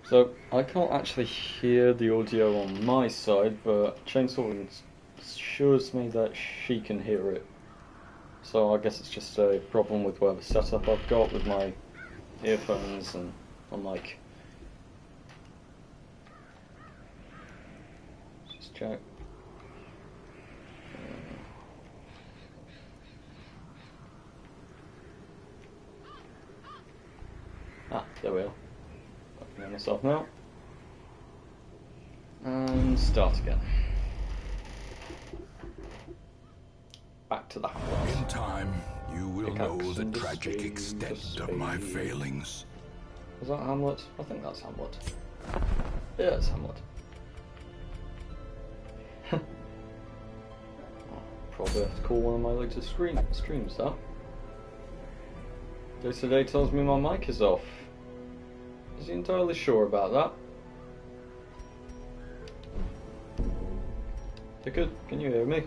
So, I can't actually hear the audio on my side, but Chainsaw assures me that she can hear it. So I guess it's just a problem with whatever setup I've got with my earphones and my mic. Just check. There we are. I can hear myself now. And start again. Back to the house. In time, you will know the tragic extent of my failings. Is that Hamlet? I think that's Hamlet. Yeah, it's Hamlet. Probably have to call one of my latest streams that. Day today tells me my mic is off. Is he entirely sure about that? Ticket, can you hear me?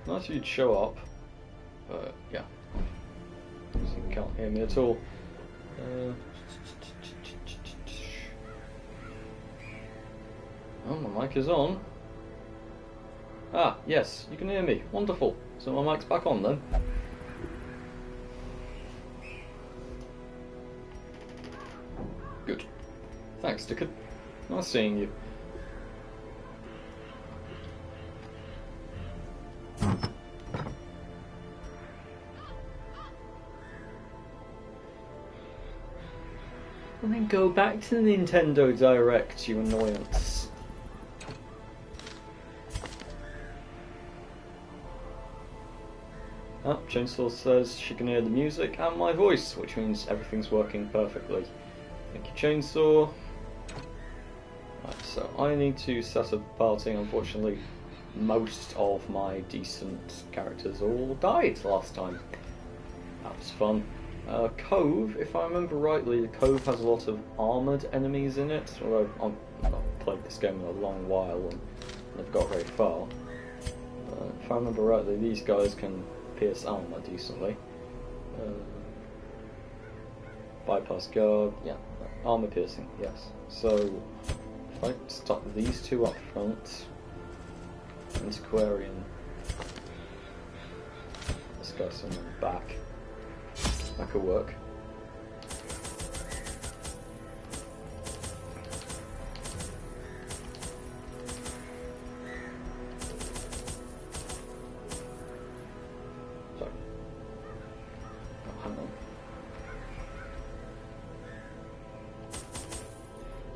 Nice if you'd show up. Yeah. You can't hear me at all. Oh, my mic is on. Ah, yes, you can hear me. Wonderful. So my mic's back on then. Good. Thanks, Ticket. Nice seeing you. And then go back to the Nintendo Direct, you annoyance. Ah, Chainsaw says she can hear the music and my voice, which means everything's working perfectly. Thank you, Chainsaw. Right, so I need to set up a party. Unfortunately, most of my decent characters all died last time. That was fun. Cove, if I remember rightly, the Cove has a lot of armoured enemies in it, although I've not played this game in a long while and never got very far. If I remember rightly, these guys can pierce armour decently. Bypass guard, yeah, armour piercing, yes. So, if I start these two up front, Antiquarian, this guy's on the back. That could work. Sorry. Oh, hang on.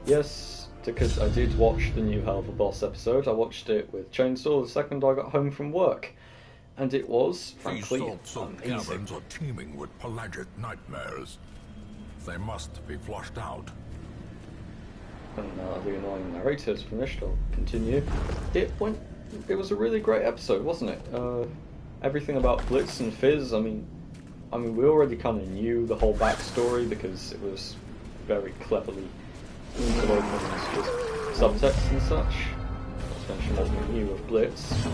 Yes, because I did watch the new Hell of a Boss episode. I watched it with Chainsaw the second I got home from work. And it was, frankly, These salt caverns are teeming with pelagic nightmares. They must be flushed out. And now the annoying narrator's finished, I'll continue. It was a really great episode, wasn't it? Everything about Blitz and Fizz, I mean, we already kind of knew the whole backstory because it was very cleverly interwoven with subtext and such. Not to mention what we knew of Blitz.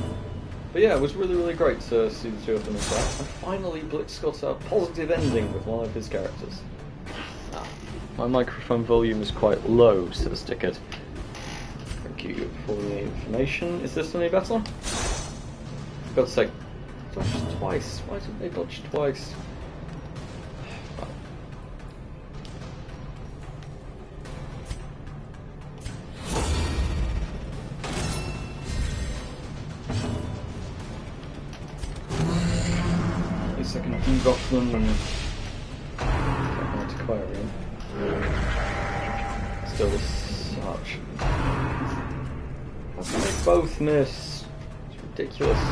But yeah, it was really, really great to see the two of them interact. And finally, Blitz got a positive ending with one of his characters. My microphone volume is quite low, says Ticket. Thank you for the information. Is this any better? For God's sake, dodged twice. Why didn't they dodge twice? I can debuff them and get an Antiquarian. Still such. How can they both miss? It's ridiculous.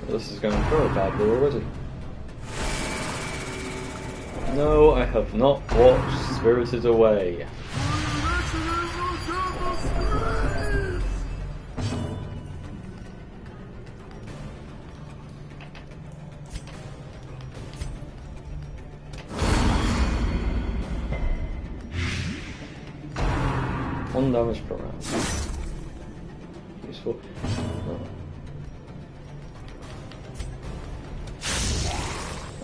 This is going very badly already. No, I have not watched Spirited Away. One damage per round. Useful. useful.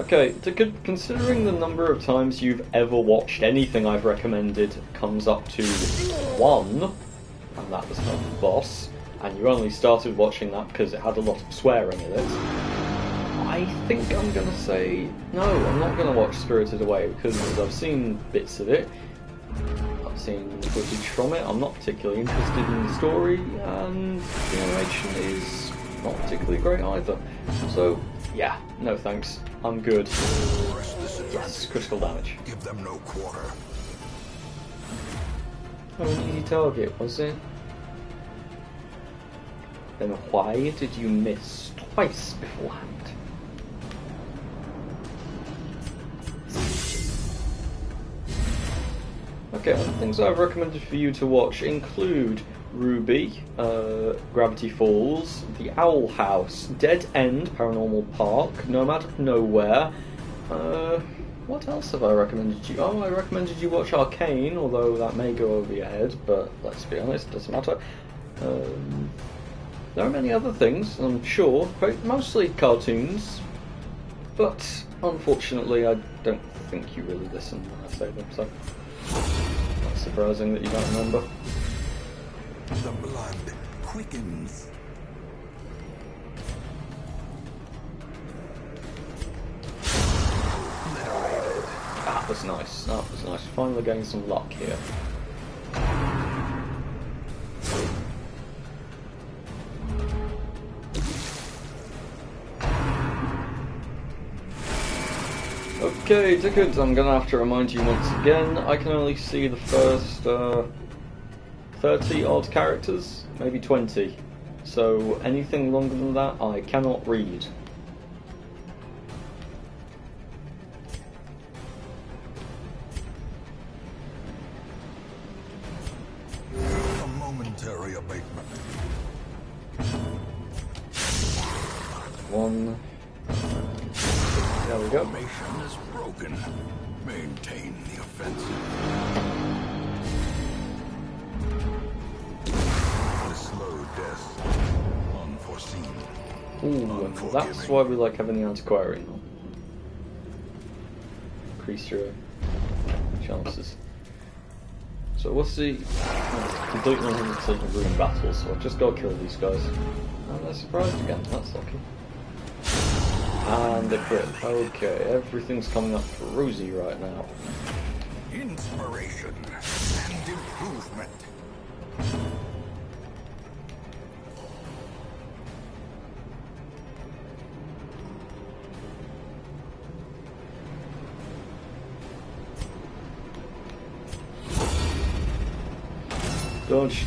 Okay, considering the number of times you've ever watched anything I've recommended comes up to 1, and that was not the boss, and you only started watching that because it had a lot of swearing in it, I think I'm gonna say no, I'm not gonna watch Spirited Away because I've seen bits of it, I've seen footage from it, I'm not particularly interested in the story, and the animation is not particularly great either. So, yeah, no thanks. I'm good. Yes, critical damage. Give them no quarter. Oh, an easy target, was it? Then why did you miss twice beforehand? Okay, things I've recommended for you to watch include Ruby, Gravity Falls, The Owl House, Dead End, Paranormal Park, Nomad of Nowhere. What else have I recommended you? Oh, I recommended you watch Arcane, although that may go over your head, but let's be honest, it doesn't matter. There are many other things, I'm sure, mostly cartoons, but unfortunately I don't think you really listen when I say them, so not surprising that you don't remember. The blood quickens. That was nice. That was nice. Finally getting some luck here. Okay, tickets. I'm gonna have to remind you once again. I can only see the first 30 odd characters, maybe 20. So anything longer than that, I cannot read. A momentary abatement. One. There we go. Formation is broken. Maintain the offensive. The slow death. Unforeseen. Ooh, and that's why we like having the antiquarian on. Increase your chances. So what's the completely 100% rune battle, so I've just got to kill these guys. And they're surprised again, that's lucky. And the crit. Okay, everything's coming up rosy right now. Inspiration and improvement. Dodge,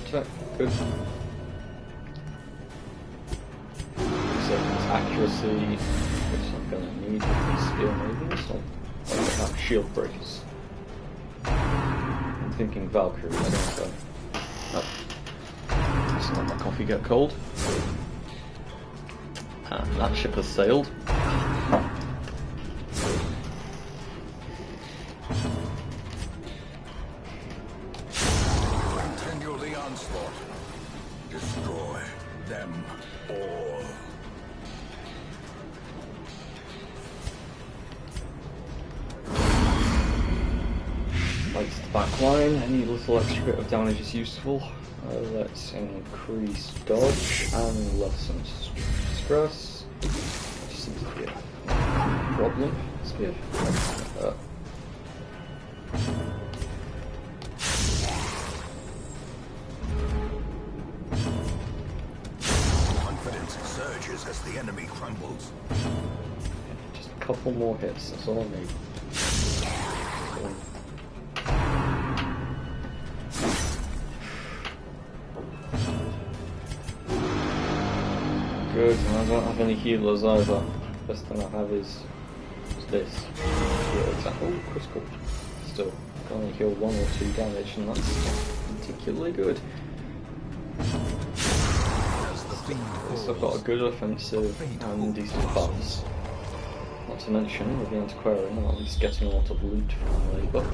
attack, good. Accuracy, which I'm going to need with these spear maidens. I'll get that shield breakers. I'm thinking Valkyrie, I don't know. Oh. Let's let my coffee get cold. And that ship has sailed. Continue the onslaught. Destroy them all. Lights the back line, any little extra bit of damage is useful. Let's increase dodge and lessen stress. Just seems to be a problem. Spear. Confidence surges as the enemy crumbles. Just a couple more hits, that's all I need. Good, and I don't have any healers either. Best thing I have is this. Oh, critical. Still, can only heal 1 or 2 damage, and that's not particularly good. I've got a good offensive and decent buffs. Not to mention, with the antiquarian, I'm at least getting a lot of loot from labour.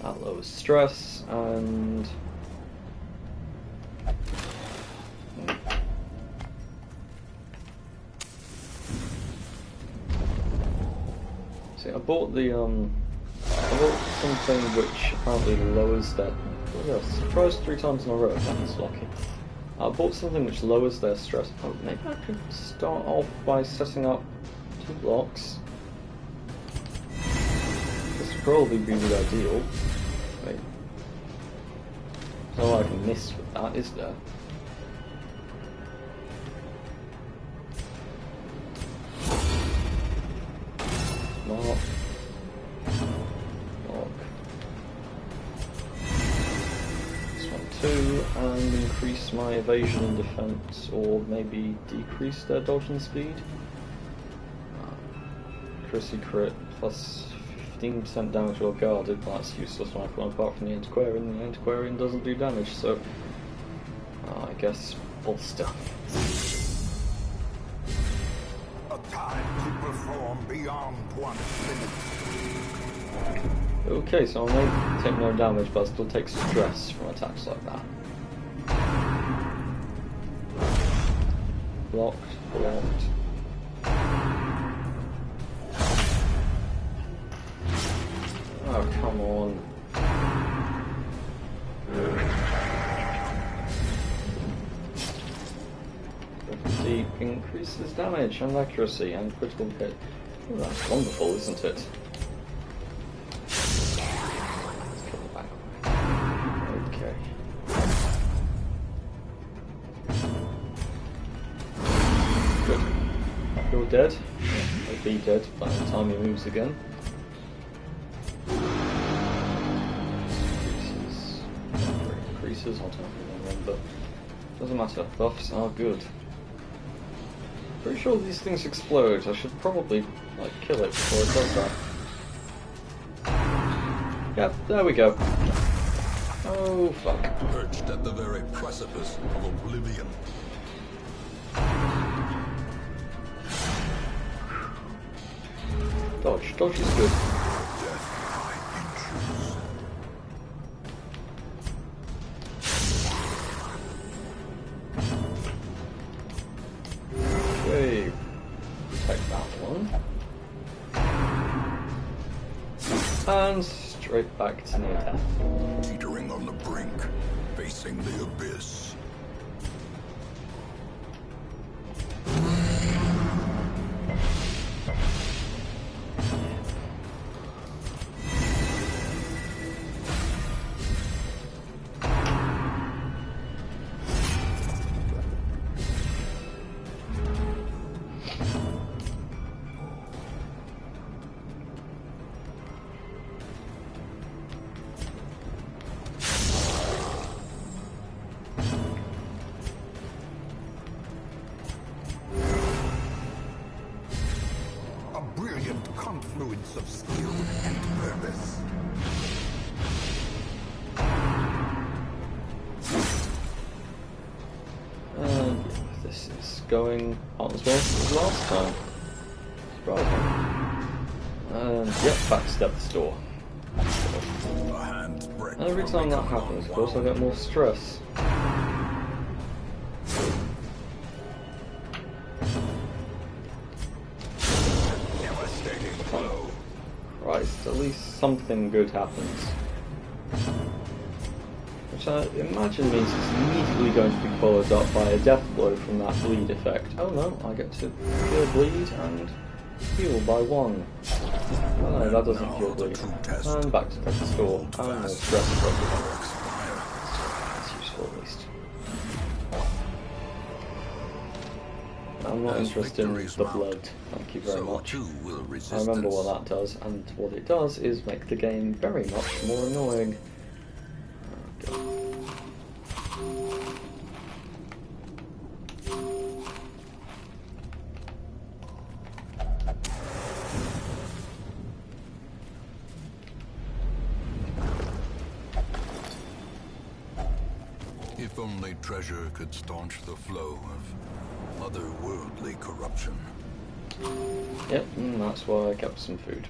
That lowers stress, and see, I bought something which apparently lowers their. Oh yeah, surprised 3 times in a row. That's lucky. I bought something which lowers their stress. Oh, maybe I could start off by setting up 2 blocks. This would probably be the ideal. Wait. There's no way I can miss with that, is there? Mark. Mark. This one too, and increase my evasion and defense, or maybe decrease their dodge and speed. Accuracy crit plus 15% damage while guarded, but that's useless when I put one apart from the Antiquarian. The Antiquarian doesn't do damage, so I guess bolster. A time to perform beyond one's limits. Okay, so I may take no damage, but I still take stress from attacks like that. Blocked, blocked. Oh, come on. Deep increases damage and accuracy and critical hit. Oh, that's wonderful, isn't it? Let's kill the back. Okay. Good. You're dead. He'll be dead by the time he moves again. Increases, I don't remember. Doesn't matter. Buffs are good. Pretty sure these things explode. I should probably kill it before it does that. Yep, there we go. Oh fuck. Perched at the very precipice of oblivion. Dodge. Dodge is good. Death by inches. Okay. Take that one. And straight back to near death. Teetering on the brink, facing the abyss. Confluence of skill and purpose. This is going on as well as last time. Surprising. And yep, back to Death's Door. And every time that happens, of course, I get more stress. Christ, at least something good happens. Which I imagine means it's immediately going to be followed up by a death blow from that bleed effect. Oh no, I get to cure bleed and heal by 1. Oh no, that doesn't cure bleed. And back to Death's Door. And more stress problem. That's useful at least. I'm not interested in the blood, thank you very much. I remember what that does, and what it does is make the game very much more annoying. If only treasure could staunch the flow of otherworldly corruption. Yep, and that's why I kept some food.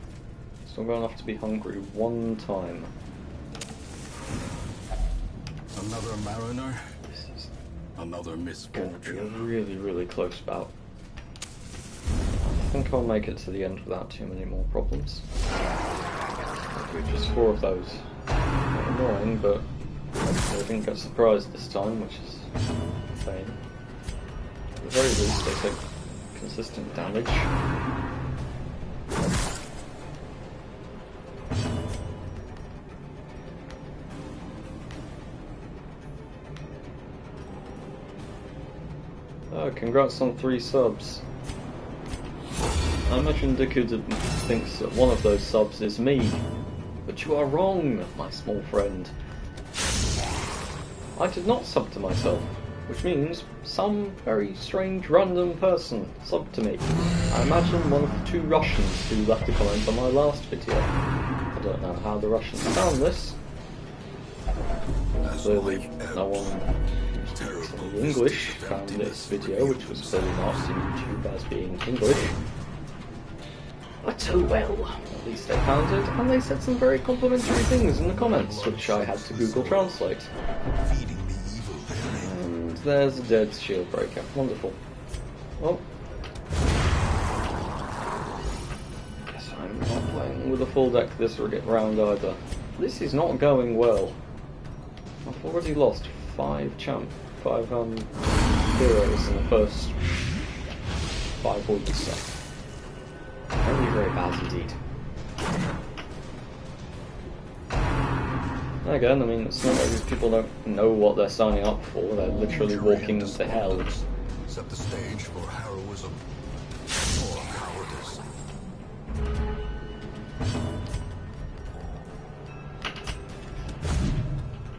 So I'm going to have to be hungry 1 time. Another mariner, This is another going to be a misfortune. really, really close bout. I think I'll make it to the end without too many more problems. Just 4 of those. Not annoying, but I didn't get surprised this time, which is insane. At the very least, they take consistent damage. Oh, congrats on 3 subs. I imagine Dickard thinks that one of those subs is me, but you are wrong, my small friend. I did not sub to myself, which means some very strange random person subbed to me. I imagine one of the 2 Russians who left a comment on my last video. I don't know how the Russians found this. Clearly no one who speaks any English found this video, which was clearly marked on YouTube as being English. But oh well, at least they found it, and they said some very complimentary things in the comments, which I had to Google Translate. And there's a dead shield breaker. Wonderful. Well, guess I'm not playing with a full deck this round either. This is not going well. I've already lost 5 heroes in the first 5 weeks, so very, very bad indeed. Again, I mean, it's not like these people don't know what they're signing up for, they're literally walking into hell. Set the stage for heroism or cowardice.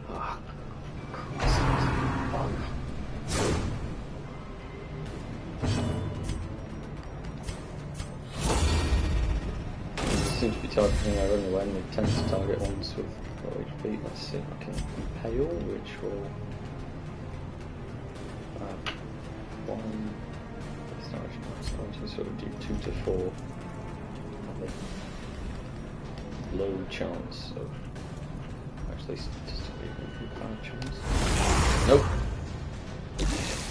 Ah, Christ, fun. Seems to be targeting our anyway, and they tend to target ones with low HP. Let's see if I can impale, which will one. It's going to sort of do 2 to 4. Low chance of actually statistically bad chance. Nope.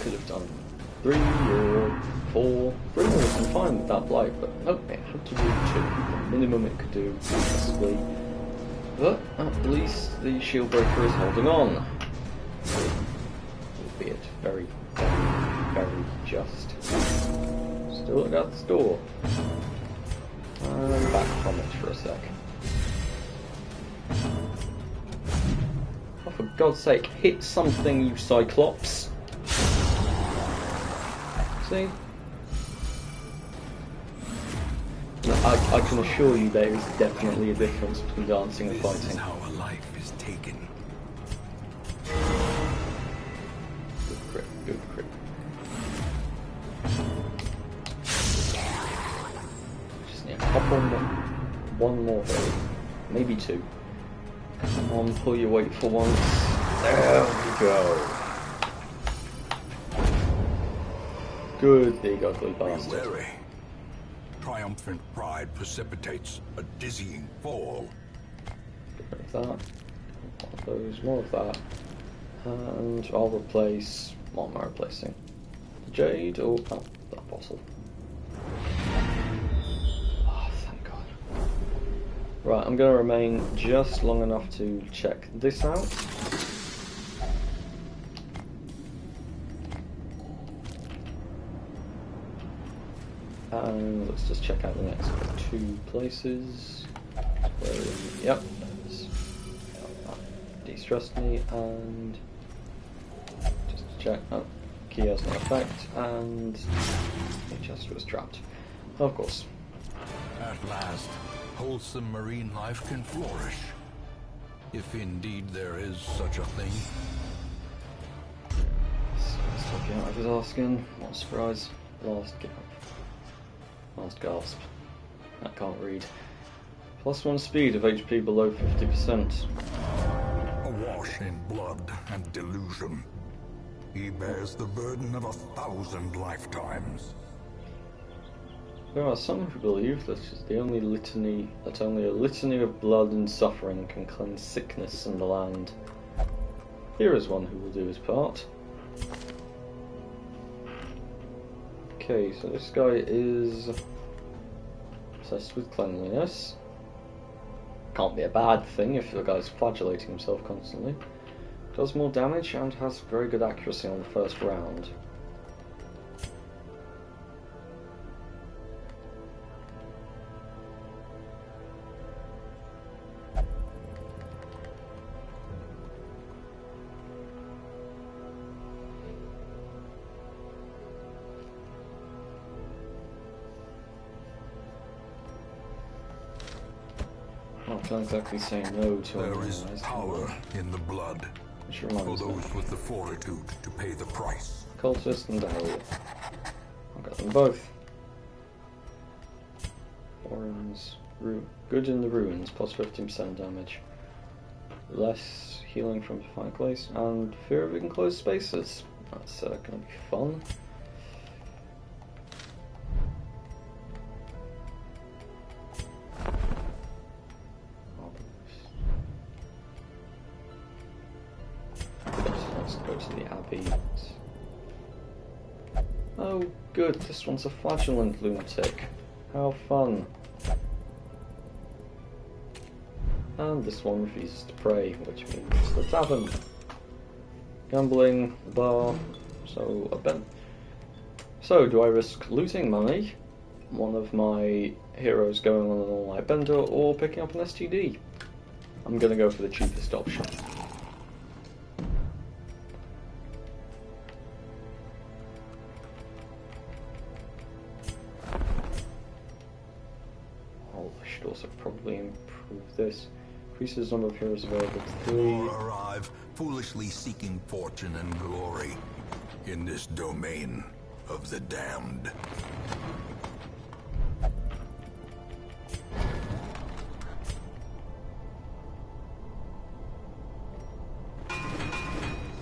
Could have done 3 or 4. 3 would have been fine with that blight, but nope, it had to do 2. The minimum it could do, possibly. But at least the shield breaker is holding on. Albeit very, very, very just. Still at death's door. And back from it for a sec. Oh, for God's sake, hit something, you Cyclops! See? No, I can assure you there is definitely a difference between dancing and This is fighting. how a life is taken. Good crit, good crit. Just need to hop on one more hit. Maybe 2. Come on, pull your weight for once. There we go. Good, big ugly Be bastard. wary. Triumphant pride precipitates a dizzying fall. Get rid of that. One of those, more of that. And I'll replace... What am I replacing? Jade or... Oh, that bottle. Oh, thank God. Right, I'm going to remain just long enough to check this out. And let's just check out the next 2 places. Yep, there's that de-stressed me, and just to check, oh, key has no effect, and the chest was trapped. Of course. At last, wholesome marine life can flourish. If indeed there is such a thing. Stop getting out of his asking. What a surprise. Last gasp. I can't read. +1 speed of HP below 50%. Awash in blood and delusion, he bears the burden of 1,000 lifetimes. There are some who believe that only a litany of blood and suffering can cleanse sickness in the land. Here is one who will do his part. Okay, so this guy is obsessed with cleanliness. Can't be a bad thing if the guy's flagellating himself constantly. Does more damage and has very good accuracy on the first round. I can't exactly say no to There is power in the blood which for reminds me. those with the fortitude to pay the price. Cultist and Dahlia. I've got them both. Ruins. Good in the ruins, plus 15% damage. Less healing from Defiant Glaze, and fear of enclosed spaces. That's gonna be fun. Let's go to the Abbey. Oh, good, this one's a flagellant lunatic. How fun. And this one refuses to pray, which means the tavern. Gambling, the bar, so a ben. So, do I risk losing money, one of my heroes going on an all-night bender, or picking up an STD? I'm gonna go for the cheapest option. Oh, I should also probably improve this. Increases number of heroes available to 3. Or arrive foolishly seeking fortune and glory in this domain of the damned.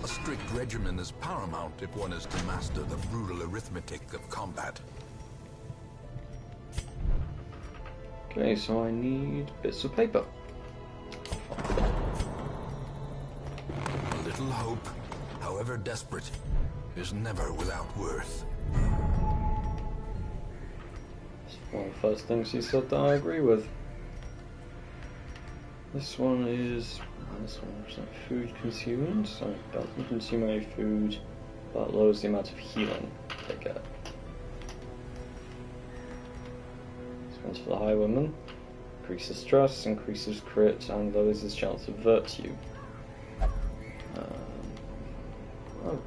A strict regimen is paramount if one is to master the brutal arithmetic of combat. Okay, so I need bits of paper. A little hope, however desperate, is never without worth. It's one of the first things he said that I agree with. This one is minus 1% food consumed, so it doesn't consume any food, but lowers the amount of healing they get. This one's for the highwayman. Increases stress, increases crit, and lowers his chance of virtue. Oh.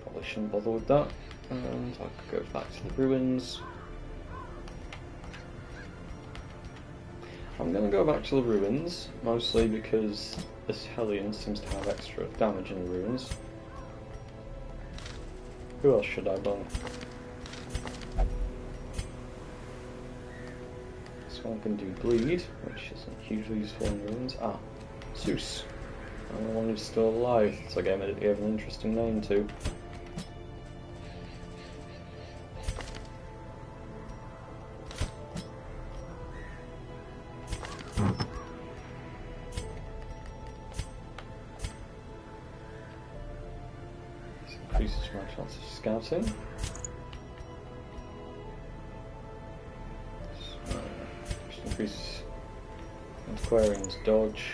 Probably shouldn't bother with that. And I could go back to the ruins. I'm gonna go back to the ruins, mostly because this Hellion seems to have extra damage in the ruins. Who else should I run? This one can do bleed, which isn't hugely useful in ruins. Ah, Zeus. I'm the one who's still alive, so I gave an interesting name to. Increases my chance of scouting. Just increases Antiquarian's dodge.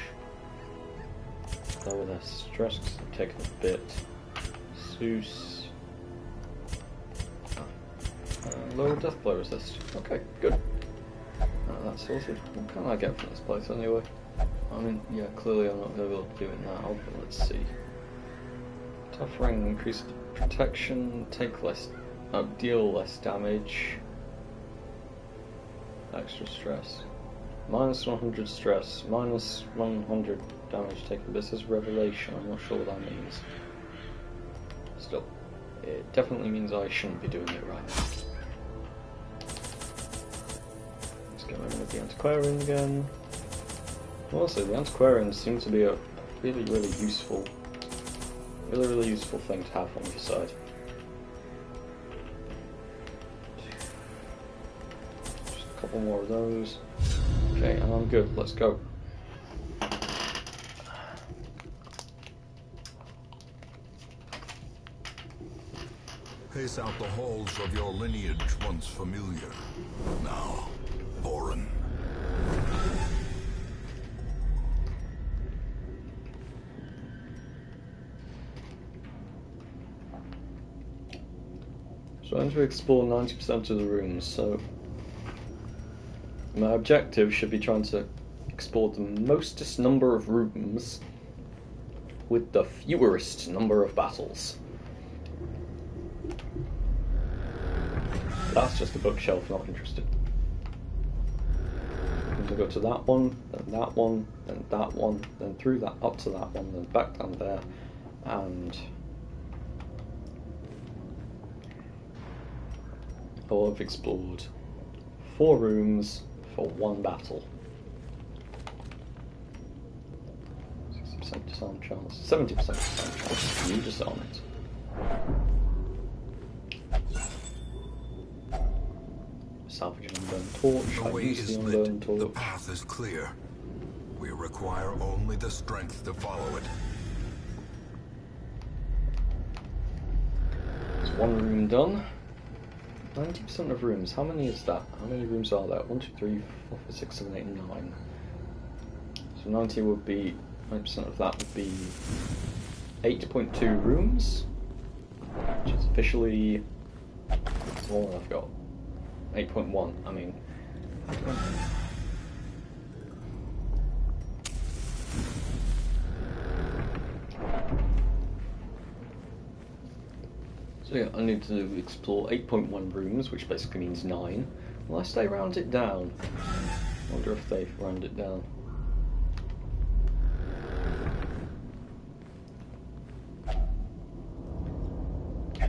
Lower their stress because they've taken a bit. Zeus. Lower death blow resist. Okay, good. That's sorted. What can I get from this place anyway? I mean, yeah, clearly I'm not going to be able to do it now, but let's see. Tough ring, increased protection, deal less damage. Extra stress. Minus 100 stress, minus 100 damage taken. This is revelation, I'm not sure what that means. Still, it definitely means I shouldn't be doing it right now. Let's get rid of the Antiquarian again. Also, the Antiquarians seem to be a really useful thing to have on your side. Just a couple more of those. Okay, and I'm good. Let's go. Pace out the halls of your lineage once familiar, now foreign. Trying to explore 90% of the rooms, so my objective should be trying to explore the mostest number of rooms with the fewest number of battles. That's just a bookshelf, not interested. I'm going to go to that one, then that one, then that one, then through that, up to that one, then back down there, and I'll have explored 4 rooms for 1 battle. 60% disarm chance, 70% disarm chance. You disarm it. Salvage an unburned torch. I use the unburned torch. The path is clear. We require only the strength to follow it. There's 1 room done. 90% of rooms. How many is that? How many rooms are there? 1, 2, 3, 4, 5, 6, 7, 8, 9. So 90 would be 90% of that would be 8.2 rooms, which is officially more than I've got. 8.1. I mean, so yeah, I need to explore 8.1 rooms, which basically means 9, unless they round it down. I wonder if they round it down.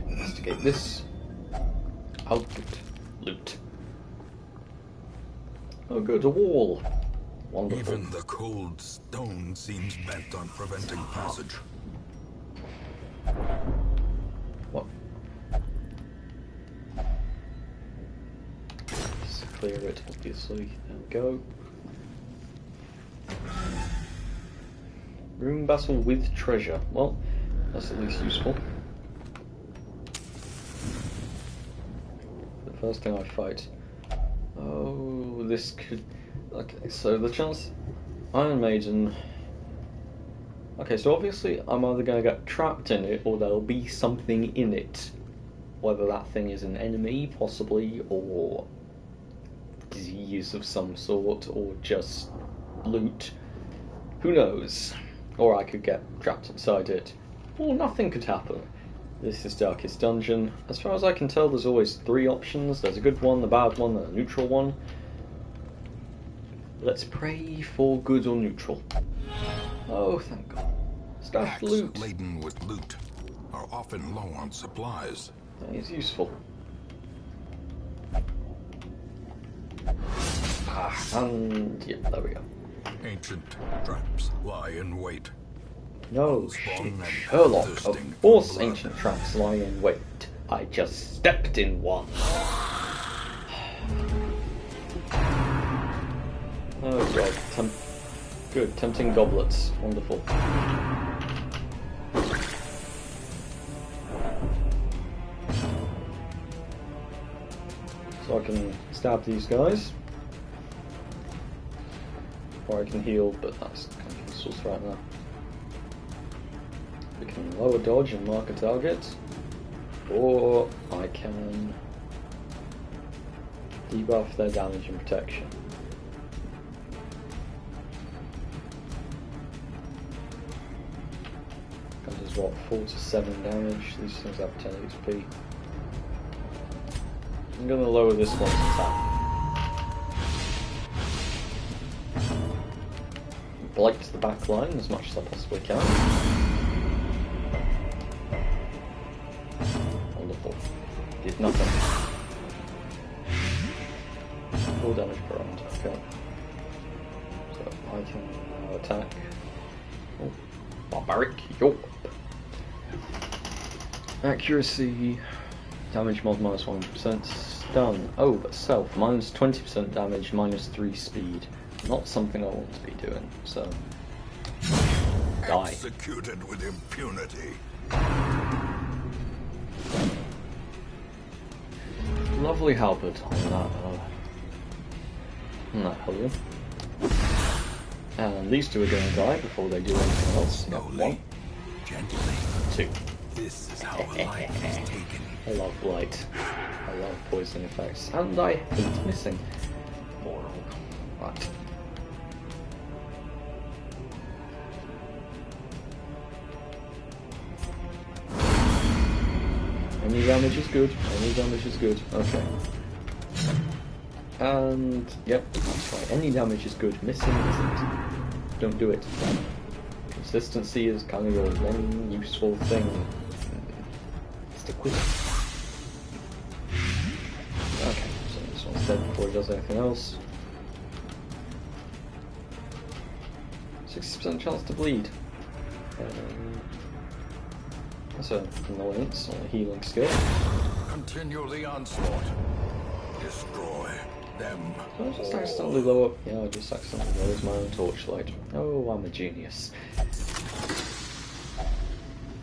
Investigate this. Output. Loot. Oh good, a wall. Wonderful. Even the cold stone seems bent on preventing passage. What? Just clear it, obviously. There we go. Room battle with treasure. Well, that's at least useful. The first thing I fight. Oh, this could... Okay, so the chance... Iron Maiden... Okay, so obviously I'm either going to get trapped in it, or there'll be something in it. Whether that thing is an enemy, possibly, or disease of some sort, or just loot. Who knows? Or I could get trapped inside it. Or nothing could happen. This is Darkest Dungeon. As far as I can tell, there's always 3 options. There's a good one, the bad one, and a neutral one. Let's pray for good or neutral. Oh, thank God. Stashed loot. Laden with loot are often low on supplies. That is useful. And yeah, there we go. Ancient traps lie in wait. No shit, Sherlock. Of course ancient traps lie in wait. I just stepped in one. Oh god, good, tempting goblets. Wonderful. So I can stab these guys. Or I can heal, but that's kind of useless right now. We can lower dodge and mark a target, or I can debuff their damage and protection. That does what, 4 to 7 damage. These things have 10 HP. I'm going to lower this one's attack. Blight the back line as much as I possibly can. Wonderful. Did nothing. 4 damage per round, okay. So I can now attack. Oh, barbaric Yorp. Accuracy, damage mod minus 1%, stun. Oh, but self, minus 20% damage, minus 3 speed. Not something I want to be doing, so... Die. Executed with impunity. Lovely halberd on that Hellion. And these two are going to die before they do anything else. Slowly, gently. 2. This is how a life is taken. I love light. I love poison effects. And I hate missing. Moral. Right. Any damage is good. Any damage is good. Okay. And, yep, that's right. Any damage is good. Missing isn't. Don't do it. Consistency is kind of your main useful thing. Stick with it. Okay, so this one's dead before he does anything else. 60% chance to bleed. That's an annoyance on a healing skill. Continue the onslaught. Destroy them. So I just accidentally lower up. Yeah, I just accidentally lowered my own torchlight. Oh, I'm a genius.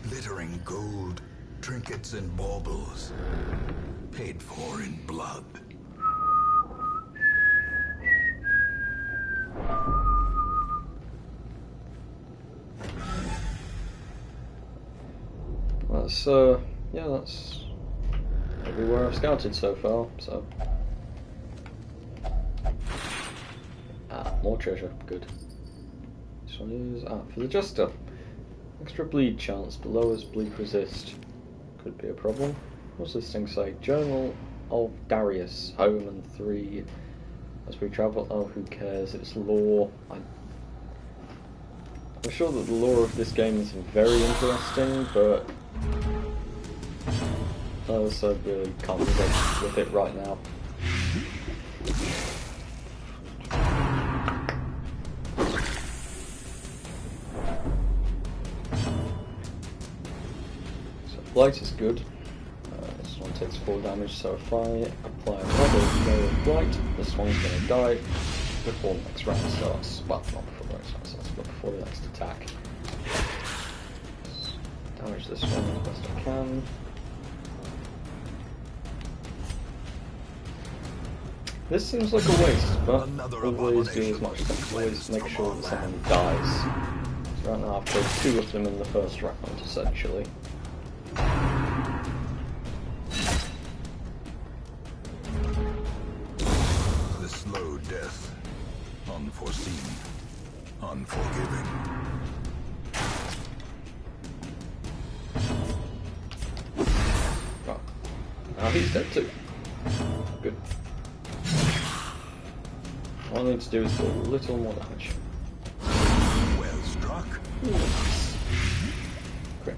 Glittering gold, trinkets and baubles, paid for in blood. That's yeah, that's everywhere I've scouted so far. So, more treasure, good. This one is for the Jester. Extra bleed chance, but lowers bleed resist. Could be a problem. What's this thing say? Journal of Darius, home and 3. As we travel. Oh, who cares? It's lore. I'm sure that the lore of this game is very interesting, but I also really can't be bothered with it right now. So blight is good. This one takes 4 damage, so if I apply another layer of blight, this one's going to die before the next round starts. Well, not before the next round starts, but before the next attack. Damage this one as best I can. This seems like a waste, but always do as much as I can. Always make sure that someone dies. So right now I've killed 2 of them in the first round, essentially. The slow death, unforeseen, unforgiving. Right. Now he's dead too. Good. All I need to do is do a little more damage. Well struck. Nice. Great.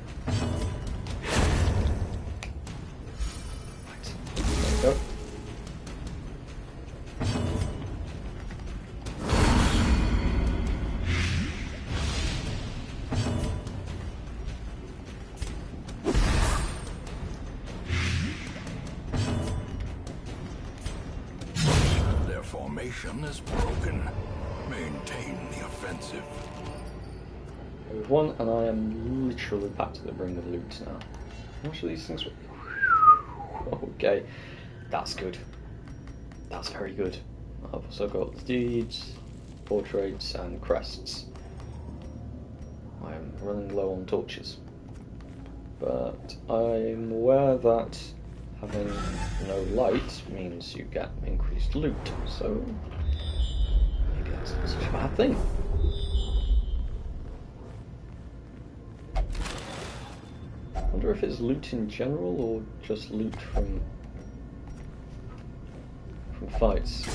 Right. There we go. Formation is broken. Maintain the offensive. We've won, and I am literally back to the ring of loot now. How much are these things? Okay, that's good. That's very good. I've also got the deeds, portraits, and crests. I am running low on torches, but I'm aware that having no light means you get increased loot, so maybe that's not such a bad thing. I wonder if it's loot in general or just loot from fights.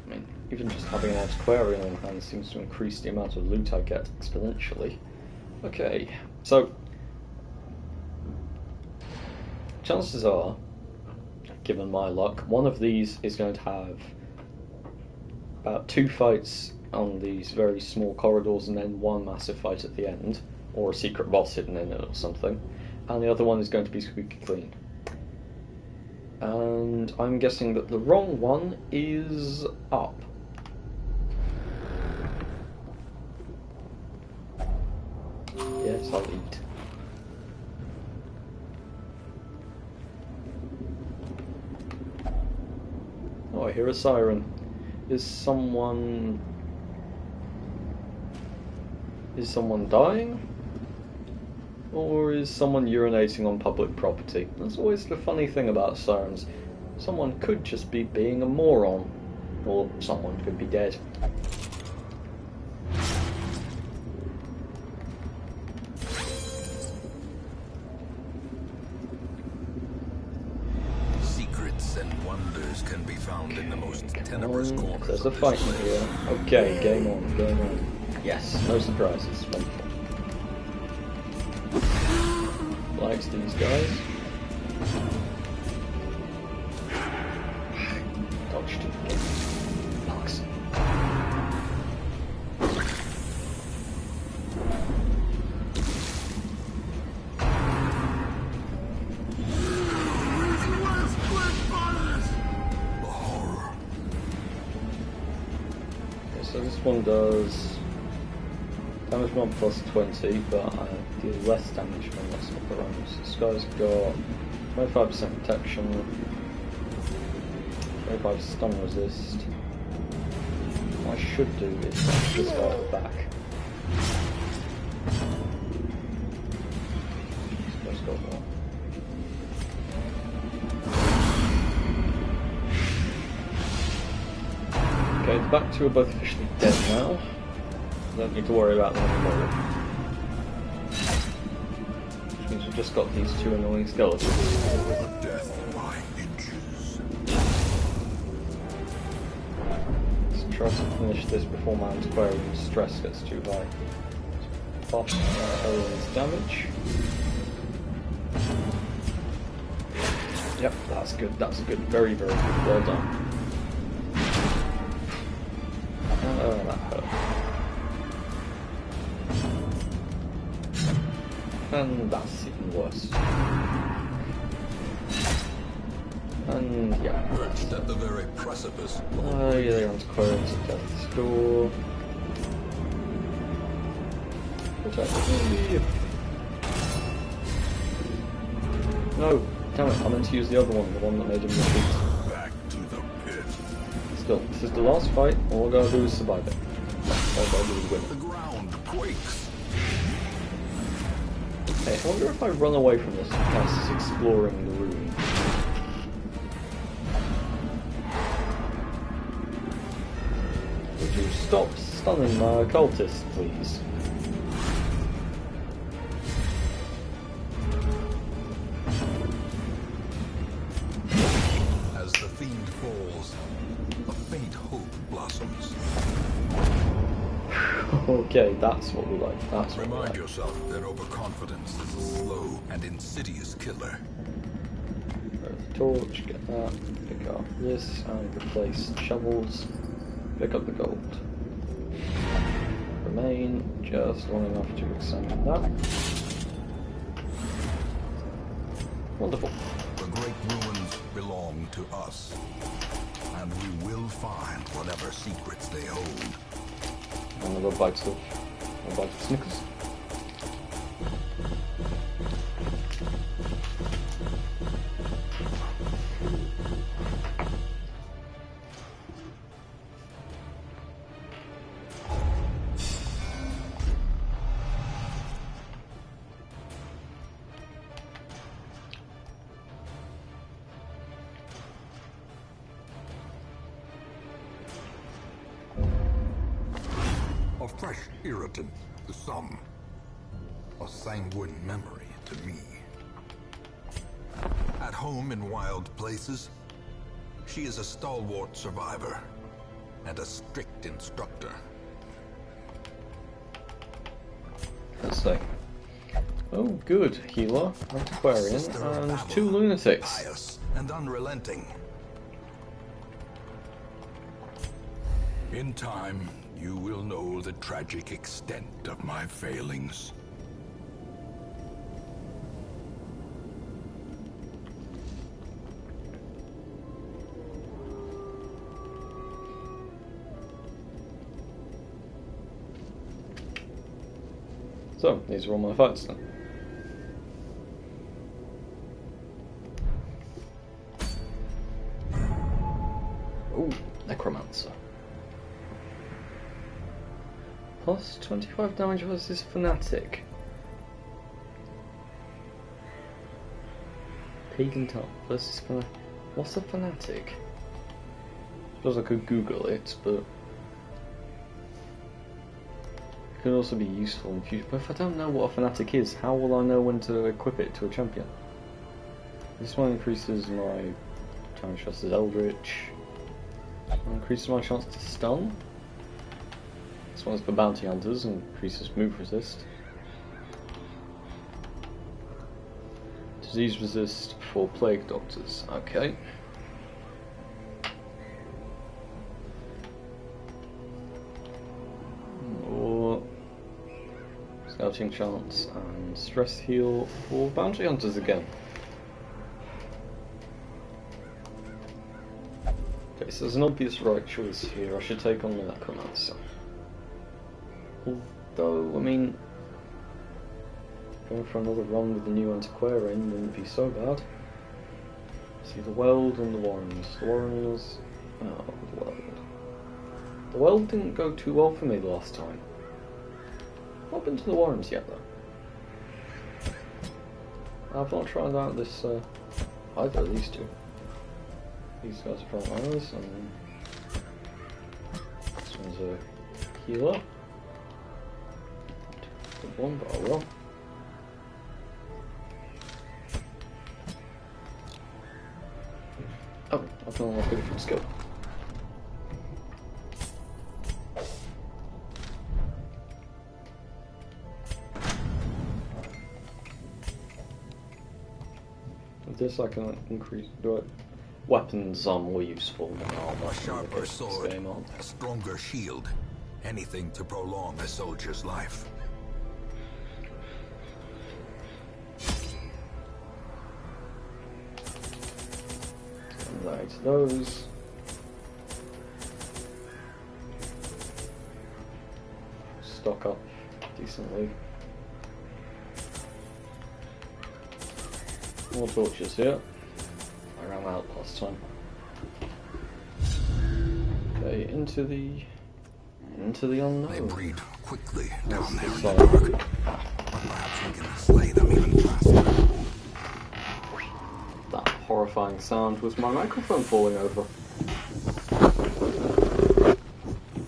I mean, even just having an antiquarian on hand seems to increase the amount of loot I get exponentially. Okay, so chances are, given my luck, one of these is going to have about 2 fights on these very small corridors and then 1 massive fight at the end, or a secret boss hidden in it or something, and the other one is going to be squeaky clean. And I'm guessing that the wrong one is up. Yes, I'll eat. I hear a siren. Is someone dying? Or is someone urinating on public property? That's always the funny thing about sirens. Someone could just be being a moron. Or someone could be dead. Secrets and wonders can be found in the most tenebrous corners. There's a fight in here. Okay, game on, game on. Yes, no surprises. Wonderful. Likes these guys. Dodged it. Bugs. Okay, so this one does damage mod plus 20, but I deal less damage when that's not the runs. This guy's got 25% protection, 25 stun resist. What I should do is smash this guy at the back. This guy's got one. Okay, the back two are both officially dead now. Don't need to worry about them anymore. Which means we've just got these two annoying skeletons. Death by inches. Let's try to finish this before my antiquarian's stress gets too high. Buff Owen's damage. Yep, that's good, that's good. Very, very good. Well done. That hurt. And that's even worse. And yeah. Perched at the very precipice. Yeah, they're antiquarians at death's door. Protect me. No, damn it, I meant to use the other one, the one that made him retreat. Back to the pit. Still, this is the last fight, all I gotta do is survive it. All I gotta do is win. The ground quakes. Hey, I wonder if I run away from this and cast exploring the room. Would you stop stunning my cultists, please? As the fiend falls, a faint hope blossoms. Okay, that's what we like. That's what we Remind like. yourself that overconfidence is a slow and insidious killer. Throw the torch, get that, pick up this, and replace shovels. Pick up the gold. Remain just long enough to examine that. Wonderful. The great ruins belong to us, and we will find whatever secrets they hold. Another bite of Snickers. A fresh irritant to some, a sanguine memory to me. At home in wild places, she is a stalwart survivor and a strict instructor. Let's see. Oh, good. Healer, Antiquarian, Sister of and Babel, 2 lunatics. pious and unrelenting. In time, you will know the tragic extent of my failings. So, these are all my fights then. Oh, Necromancer. Plus 25 damage versus Fanatic. Pagan Top versus Fanatic. What's a Fanatic? I suppose I could Google it, but it could also be useful in the future. But if I don't know what a Fanatic is, how will I know when to equip it to a champion? This one increases my damage versus Eldritch. This one increases my chance to stun. This one's for bounty hunters and increases move resist. Disease resist for plague doctors. Okay. Or scouting chance and stress heal for bounty hunters again. Okay, so there's an obvious right choice here. I should take on the Necromancer. Although, I mean, going for another run with the new Antiquarian wouldn't be so bad. See, the Weld and the Warrens. The Warrens... Oh, the Weld. The Weld didn't go too well for me the last time. What happened to the Warrens yet, though? I've not tried out this, either of these two. These guys are frontliners, and this one's a healer. Good one, but I will. Oh, I've not unlocked a different skill. With this I can increase... Weapons are more useful than armor. A sharper sword, a stronger shield. Anything to prolong a soldier's life. Right, those. Stock up decently. More torches here. I ran out last time. Okay, into the unknown. They breed quickly down there in the dark. But perhaps we can slay them even faster. That horrifying sound was my microphone falling over.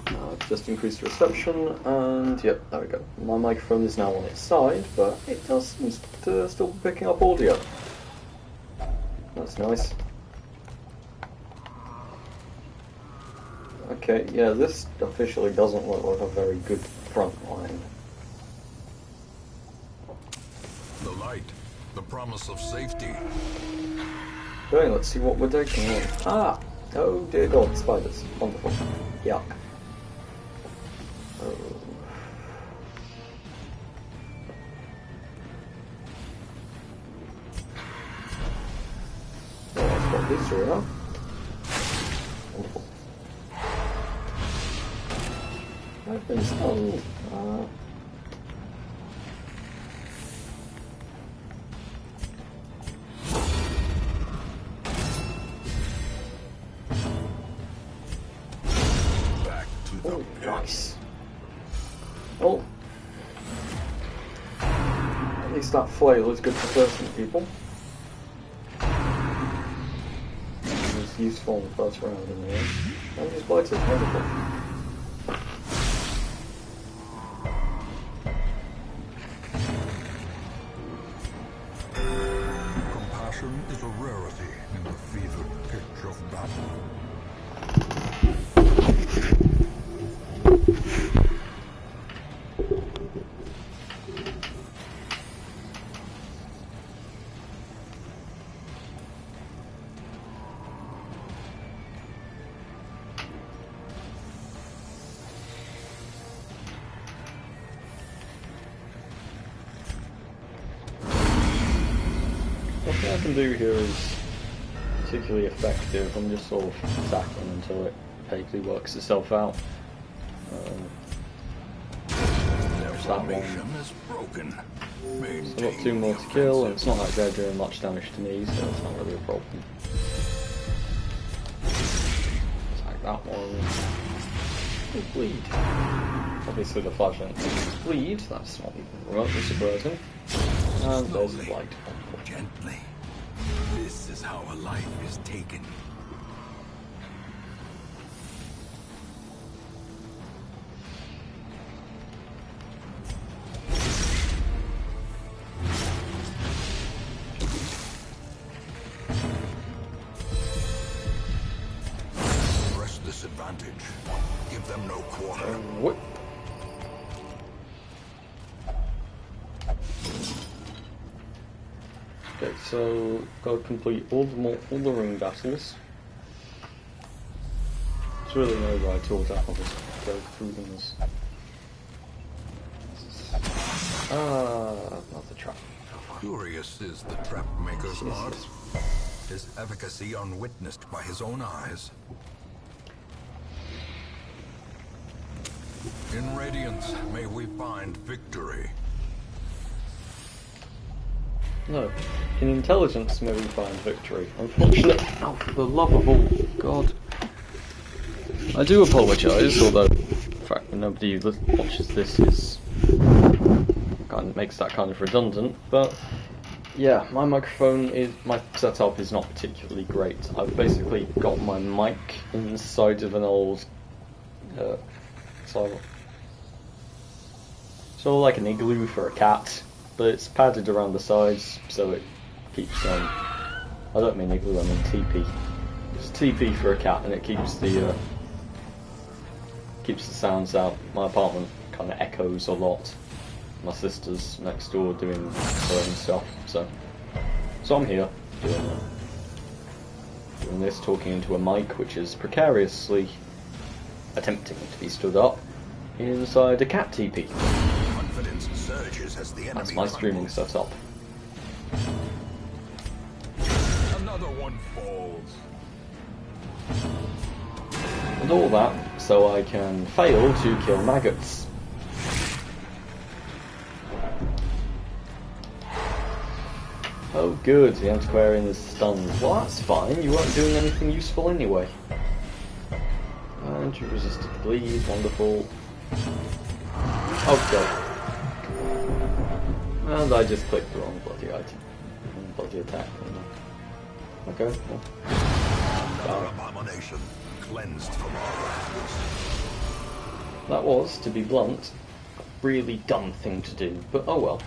I've just increased reception, and yep, there we go. My microphone is now on its side, but it does seem to still be picking up audio. That's nice. Okay, yeah, this officially doesn't look like a very good front line. The light, the promise of safety. Okay, let's see what we're taking on. Ah! Oh dear god, spiders. Wonderful. Yuck. Oh. These two are. Wonderful. I've been stunned. Back to the pit. Nice. Well, at least that flail is good for bursting people. Useful in the first round in the end. And his blight is wonderful. Compassion is a rarity in the fevered pitch of battle. Nothing I can do here is particularly effective. I'm just sort of attacking until it vaguely works itself out. There's that one. Is broken. So I've got two more to kill, and it's not like they're doing much damage to me, so it's not really a problem. Attack that one. Oh, bleed. Obviously the flagelant bleed, that's not even remotely surprising. And there's the light. Gently. This is how a life is taken. Press this advantage. Give them no quarter. Whip. Okay, so gotta complete all the ring battles. There's really no right towards that. I'll just go through them as. Another trap. Curious is the trap maker's art. His efficacy unwitnessed by his own eyes. In Radiance, may we find victory. No. In Intelligence may we find victory. Unfortunately, oh, for the love of all God. I do apologise, although the fact that nobody watches this is kind of makes that kind of redundant, but yeah, my setup is not particularly great. I've basically got my mic inside of an old sort of like an igloo for a cat, but it's padded around the sides so it keeps I don't mean igloo, I mean teepee. It's teepee for a cat, and it keeps the sounds out. My apartment kind of echoes a lot. My sister's next door doing her own stuff, so I'm here doing this, talking into a mic which is precariously attempting to be stood up inside a cat teepee. Confidence surges as the enemy. That's my streaming setup. Another one falls. And all that so I can fail to kill maggots. Oh good, the antiquarian is stunned. Well that's fine, you weren't doing anything useful anyway. And you resisted the bleed, wonderful. Oh god. And I just clicked the wrong bloody item. Bloody attack. Okay, well. Another abomination, cleansed from our wrath. That was, to be blunt, a really dumb thing to do, but oh well.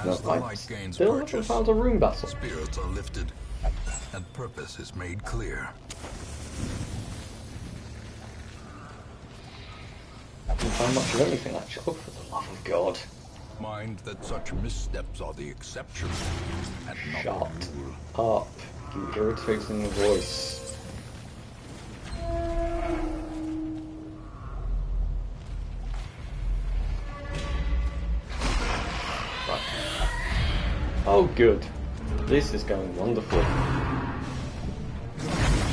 No, I still haven't found a room battle. Spirits are lifted, and purpose is made clear. I didn't find much of anything actually. Oh, for the love of God. Mind that such missteps are the exception, and not Shut the rule. up, you irritating voice. Right. Oh good. This is going wonderfully.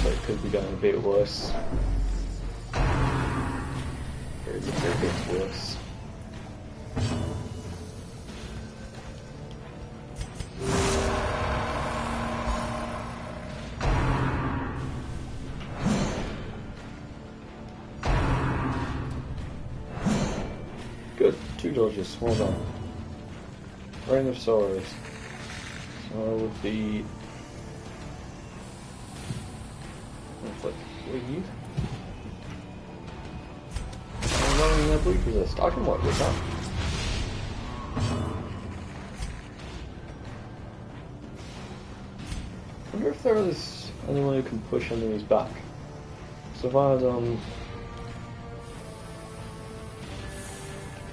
So it could be going a bit worse. Very bit worse. Good, 2 dodges, well done. Reign of Sorrows. So would be inflict bleed. I'm running their bleed resist. I can work with that. I wonder if there is anyone who can push enemies back. So if I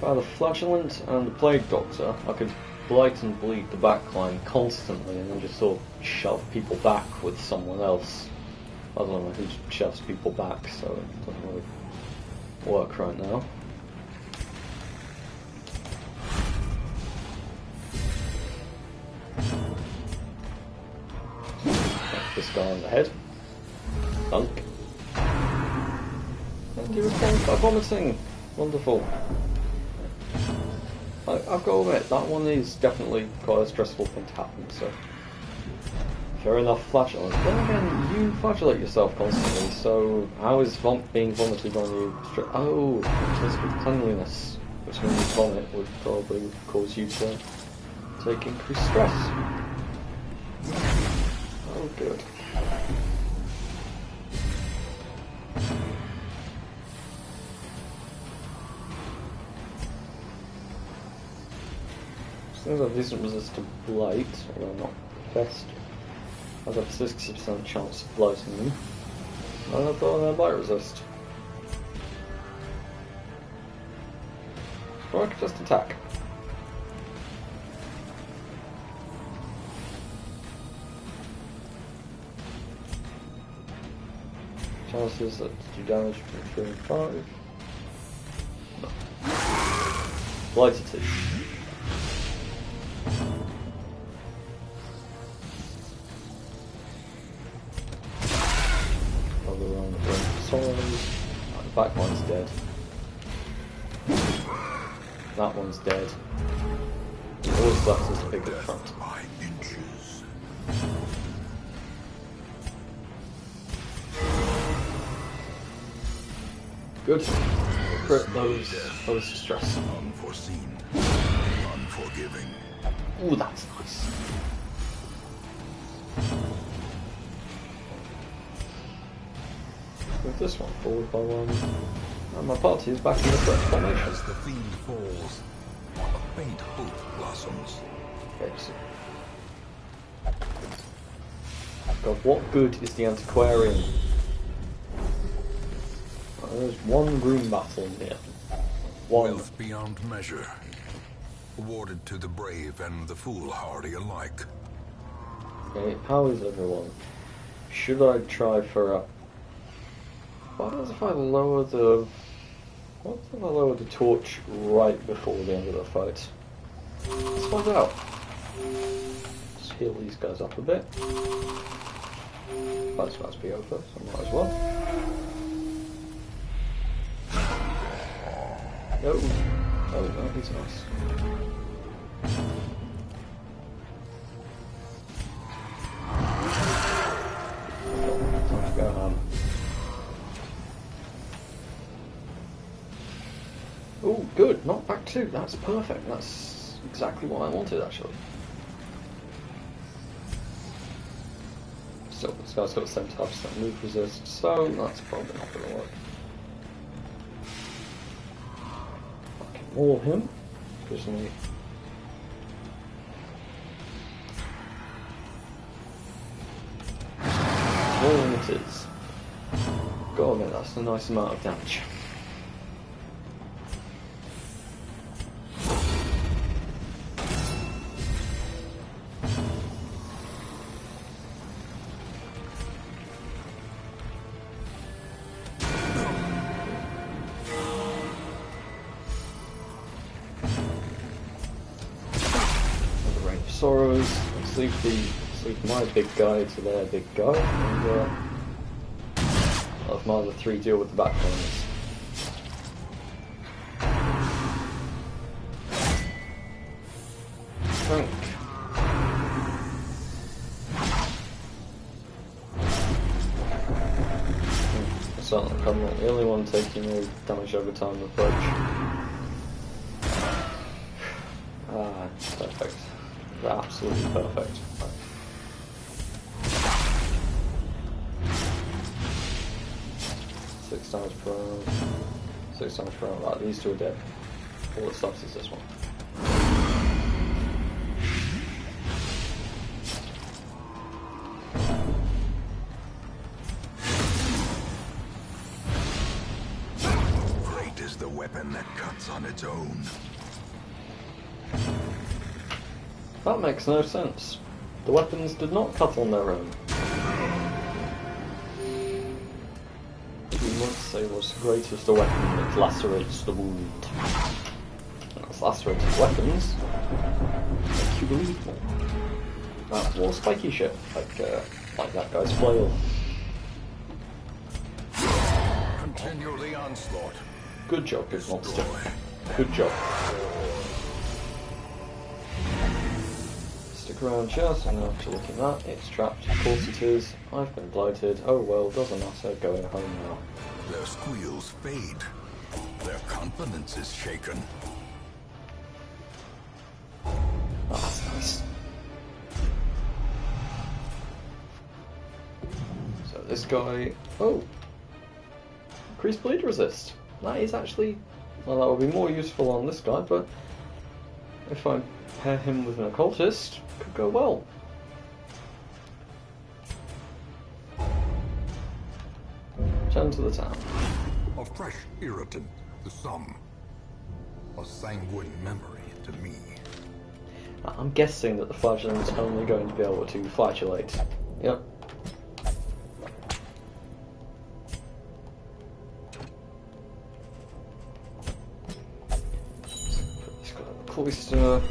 had a flagellant and the plague doctor, I could blight and bleed the backline constantly and then just sort of shove people back with someone else. I don't know who shoves people back, so it doesn't really work right now. This guy on the head. Dunk. And he responds by vomiting. Wonderful. I've got to admit, that one is definitely quite a stressful thing to happen, so Fair enough, flagellate. Then again, you flagellate yourself constantly, so how is being vomited on you? Oh, just with cleanliness, which means vomit would probably cause you to take increased stress. Oh, good. Things have decent resist to blight, although not best. Has a 60% chance of blighting them. And I've got a blight resist. Or I could just attack. Chances that do damage between 3 and 5. No. Blighted 2. The back one's dead. That one's dead. All that's left is the big at front. By inches. Good. Crit those stress. Unforeseen. Unforgiving. Ooh, that's nice. With this one forward by 1. And my party is back in the correct formation. As the fiend falls, a faint hope blossoms. Excellent. God, what good is the antiquarian? There's one room battle in here. One. Wealth beyond measure, awarded to the brave and the foolhardy alike. Okay, how is everyone? Should I try for a... What happens if I lower the... What if I lower the torch right before the end of the fight? Let's find out. Let's heal these guys up a bit. Fight's about to be over, so I might as well. Oh, that is nice. Time to go home. Oh, good. Knockback 2. That's perfect. That's exactly what I wanted, actually. So this guy's got 75% move resist, so that's probably not going to work. I can maul him. Gives me... Mauling it is. God, man, that's a nice amount of damage. Sorrows, leave my big guy to their big guy, and I'll have my other 3 deal with the backboners. Frank. So I'm not the only one taking a damage over time approach. Ah, perfect. Absolutely perfect. Six damage per round. 6 damage per round. Right, these 2 are dead. All that stops is this one. Great is the weapon that cuts on its own. That makes no sense. The weapons did not cut on their own. You might say what's great is the weapon that lacerates the wound. That's lacerated weapons make you bleed more. That's more spiky shit, like that guy's flail. Continue the onslaught. Good job, big monster. Good job. Stick around just enough to look at that. It's trapped. Of course it is. I've been blighted. Oh well, doesn't matter. Going home now. Their squeals fade. Their confidence is shaken. Oh, that's nice. So this guy... Oh! Increased bleed resist. That is actually... Well, that would be more useful on this guy, but... If I pair him with an occultist, it could go well. Return to the town. A fresh irritant to some. A sanguine memory to me. I'm guessing that the flagellant's only going to be able to flagellate. Yep. He's got a cloister.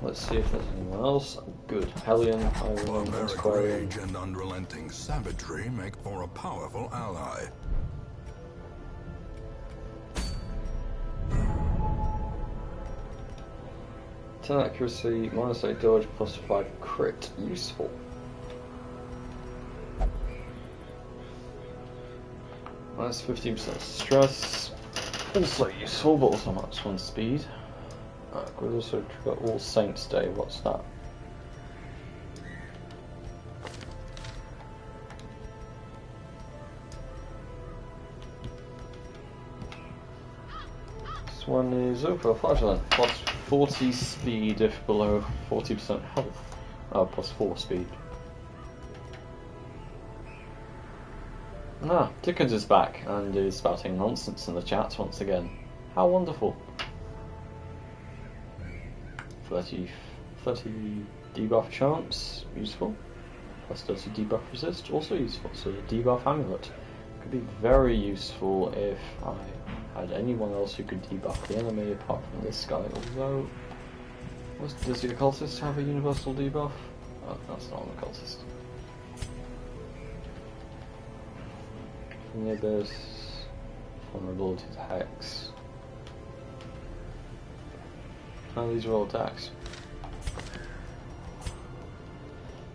Let's see if there's anyone else. Good. Hellion, Iron, Barbaric Aquarium. rage and unrelenting savagery make for a powerful ally. 10 accuracy, -8 dodge, +5 crit. Useful. -15% stress. Also useful, but also -1 speed. We've also got All Saints Day. What's that? This one is for Flagellant. +40 speed if below 40% health. Oh, +4 speed. Ah, Dickens is back and is spouting nonsense in the chat once again. How wonderful. 30 debuff chance, useful. +30 debuff resist, also useful. So the debuff amulet could be very useful if I had anyone else who could debuff the enemy apart from this guy. Although, does the occultist have a universal debuff? Oh, that's not an occultist. Inhibits, vulnerability to hex. Oh, these are all attacks.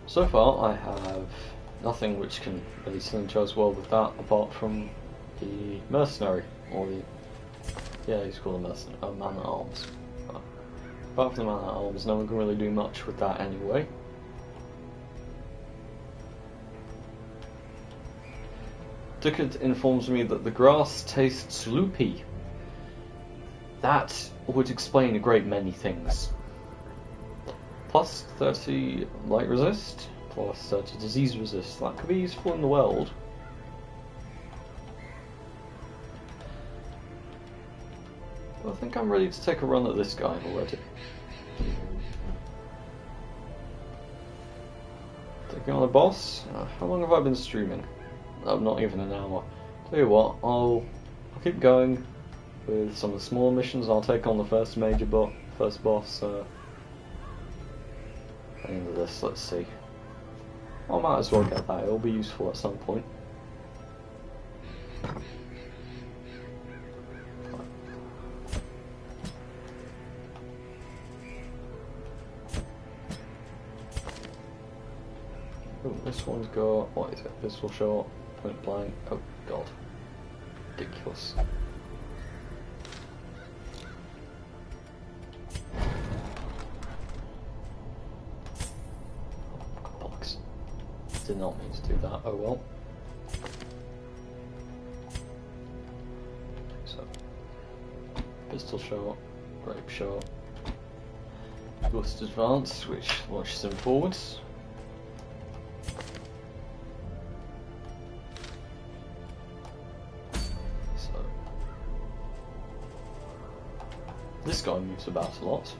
So far, I have nothing which can really synergize well with that, apart from the mercenary, or the he's called a mercenary. Oh, man at arms. But apart from the man at arms, no one can really do much with that anyway. Dickard informs me that the grass tastes loopy. That would explain a great many things. +30 light resist, +30 disease resist. That could be useful in the world. I think I'm ready to take a run at this guy already. Taking on a boss. How long have I been streaming? Not even an hour. Tell you what, I'll keep going with some of the smaller missions. I'll take on the first boss. At the end of this, let's see. I might as well get that. It'll be useful at some point. Oh, this one's got, what is it? Pistol shot, point blank. Oh god. Ridiculous. Bollocks. Did not mean to do that, oh well. So, pistol shot, grape shot, gust advance, which launches him forwards. This guy moves about a lot.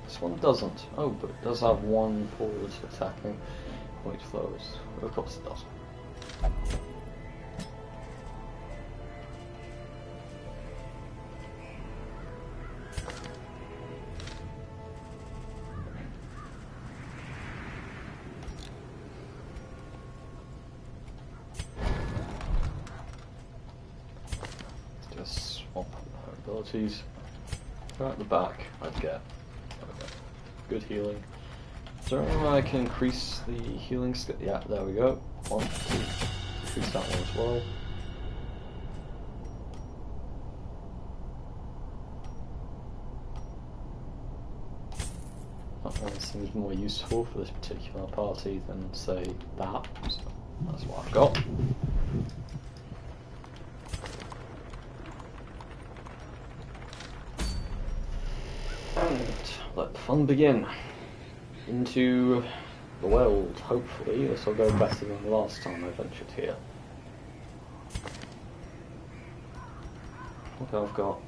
This one doesn't. Oh, but it does have one forward attacking point flows. Of course it does. Let's swap her abilities. Go at the back, I'd get. Okay. Good healing. Is there any way I can increase the healing skill? Yeah, there we go. 1, 2. Increase that one as well. That one seems more useful for this particular party than, say, that. So that's what I've got. And let the fun begin. Into the world, hopefully. This will go better than the last time I ventured here. I think I've got,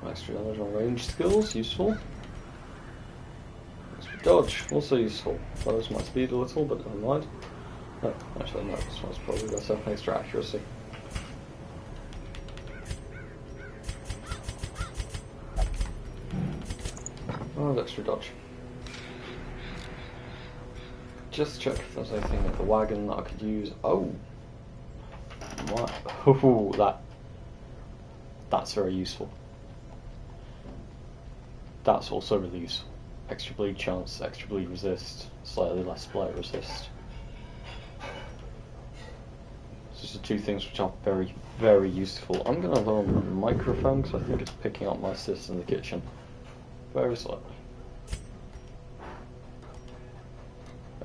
extra damage on range skills, useful. Extra dodge, also useful. Lowers my speed a little, but never mind. No, actually no, this one's probably better. Extra accuracy. Oh, extra dodge. Just check if there's anything with the wagon that I could use. Oh! What? Oh, that's very useful. That's also really useful. Extra bleed chance, extra bleed resist, slightly less blight resist. Those are two things which are very, very useful. I'm going to lower my microphone because I think it's picking up my sis in the kitchen. Very slightly.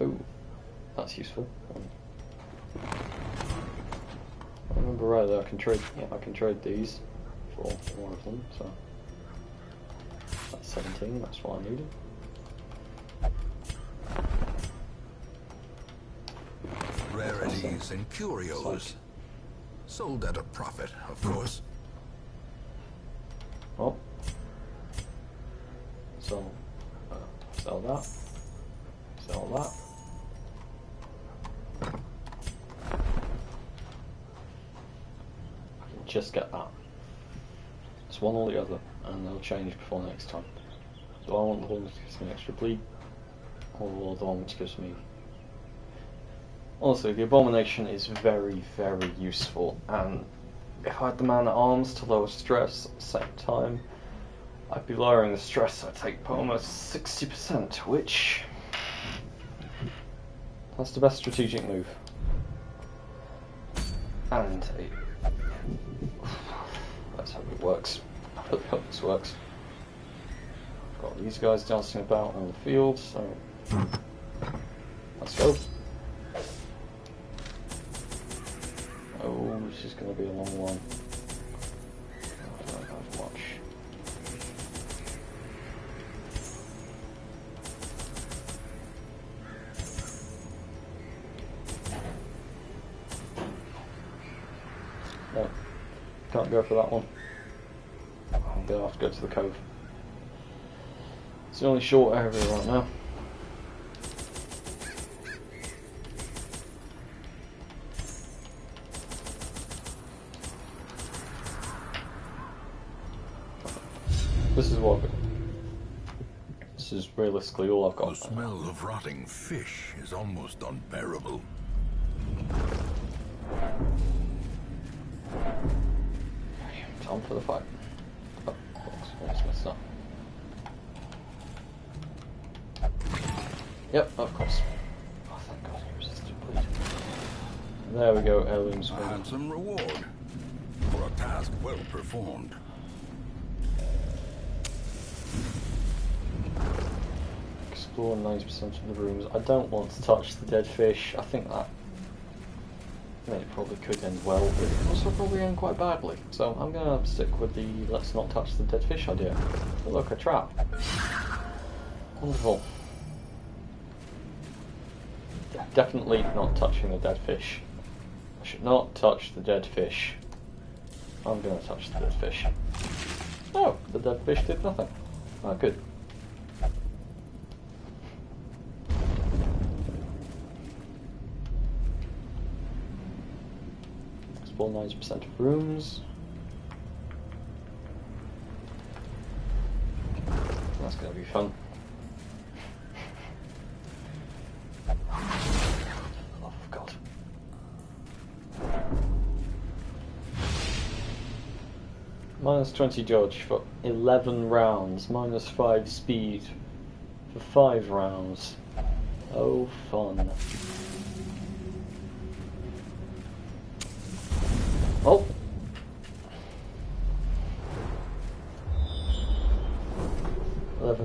Oh, that's useful. I remember rightly, I can trade. Yeah, I can trade these for one of them. So that's 17. That's what I needed. Rarities and curios, sold at a profit, of course. Oh, so sell that. Sell that. Just get that. It's one or the other, and they'll change before next time. Do I want the one which gives me extra bleed, or the one which gives me... Honestly, the Abomination is very, very useful, and if I had the man at arms to lower stress at the same time, I'd be lowering the stress I take by almost 60%, which... that's the best strategic move. And let's hope it works. I really hope this works. I've got these guys dancing about on the field, so let's go. Oh, this is going to be a long one. I don't have much. No, can't go for that one. I'm going to have to go to the cove. It's the only short area right now. This is what I've got. This is realistically all I've got. The smell of rotting fish is almost unbearable. Time for the fight. Oh, almost messed up. Yep, of course. Oh, thank God he resisted bleed. There we go, heirlooms. A handsome reward for a task well performed. Explore 90% of the rooms. I don't want to touch the dead fish. I think that it probably could end well, but it also probably end quite badly. So I'm going to stick with the let's not touch the dead fish idea. Oh, look, a trap. Wonderful. Yeah, definitely not touching the dead fish. I should not touch the dead fish. I'm going to touch the dead fish. Oh, the dead fish did nothing. Oh, good. Explore 90% of rooms. That's going to be fun. Oh, God. Minus 20 dodge for 11 rounds. Minus 5 speed for 5 rounds. Oh, fun. Oh! Right,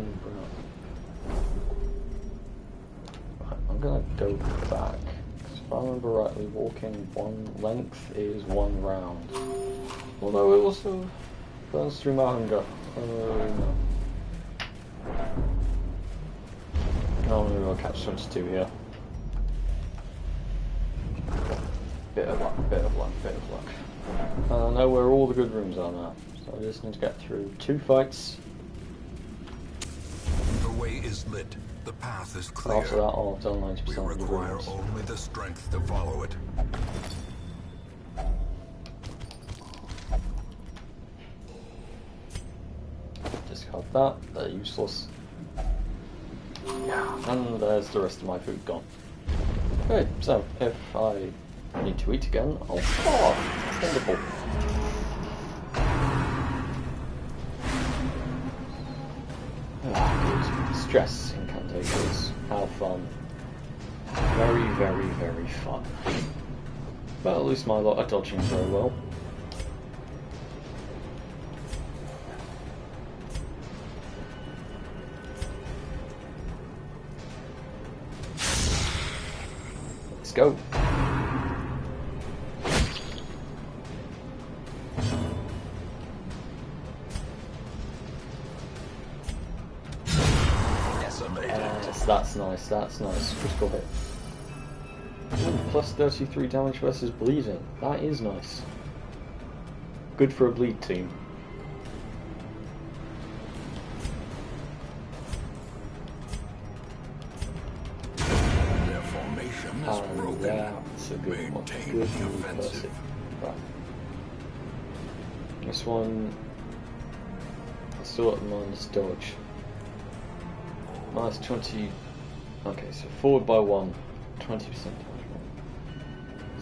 I'm gonna go back. 'Cause if I remember rightly, walking one length is 1 round. Although it also burns through my hunger. No. No, I'm gonna go catch 22 here. Bit of luck, bit of luck, bit of luck. I know where all the good rooms are now, so I just need to get through 2 fights. The way is lit. The path is clear. After that, I'll have done 90% We of the require rooms. only the strength to follow it. Discard that, they're useless. Yeah, and there's the rest of my food gone. Okay, so if I need to eat again, I'll starve. Wonderful. Ah, good. Stress incantations. How fun. Very, very, very fun. But at least my lot are dodging very well. Let's go. Yes, that's nice, that's nice. Critical hit. Ooh, plus 33 damage versus bleeding. That is nice. Good for a bleed team. Their formation is broken. Yeah, it's a good one. Maintain Good the move, offensive. Percy. Right. This one... Let's still at minus dodge. Minus 20... Okay, so forward by 1. 20% damage.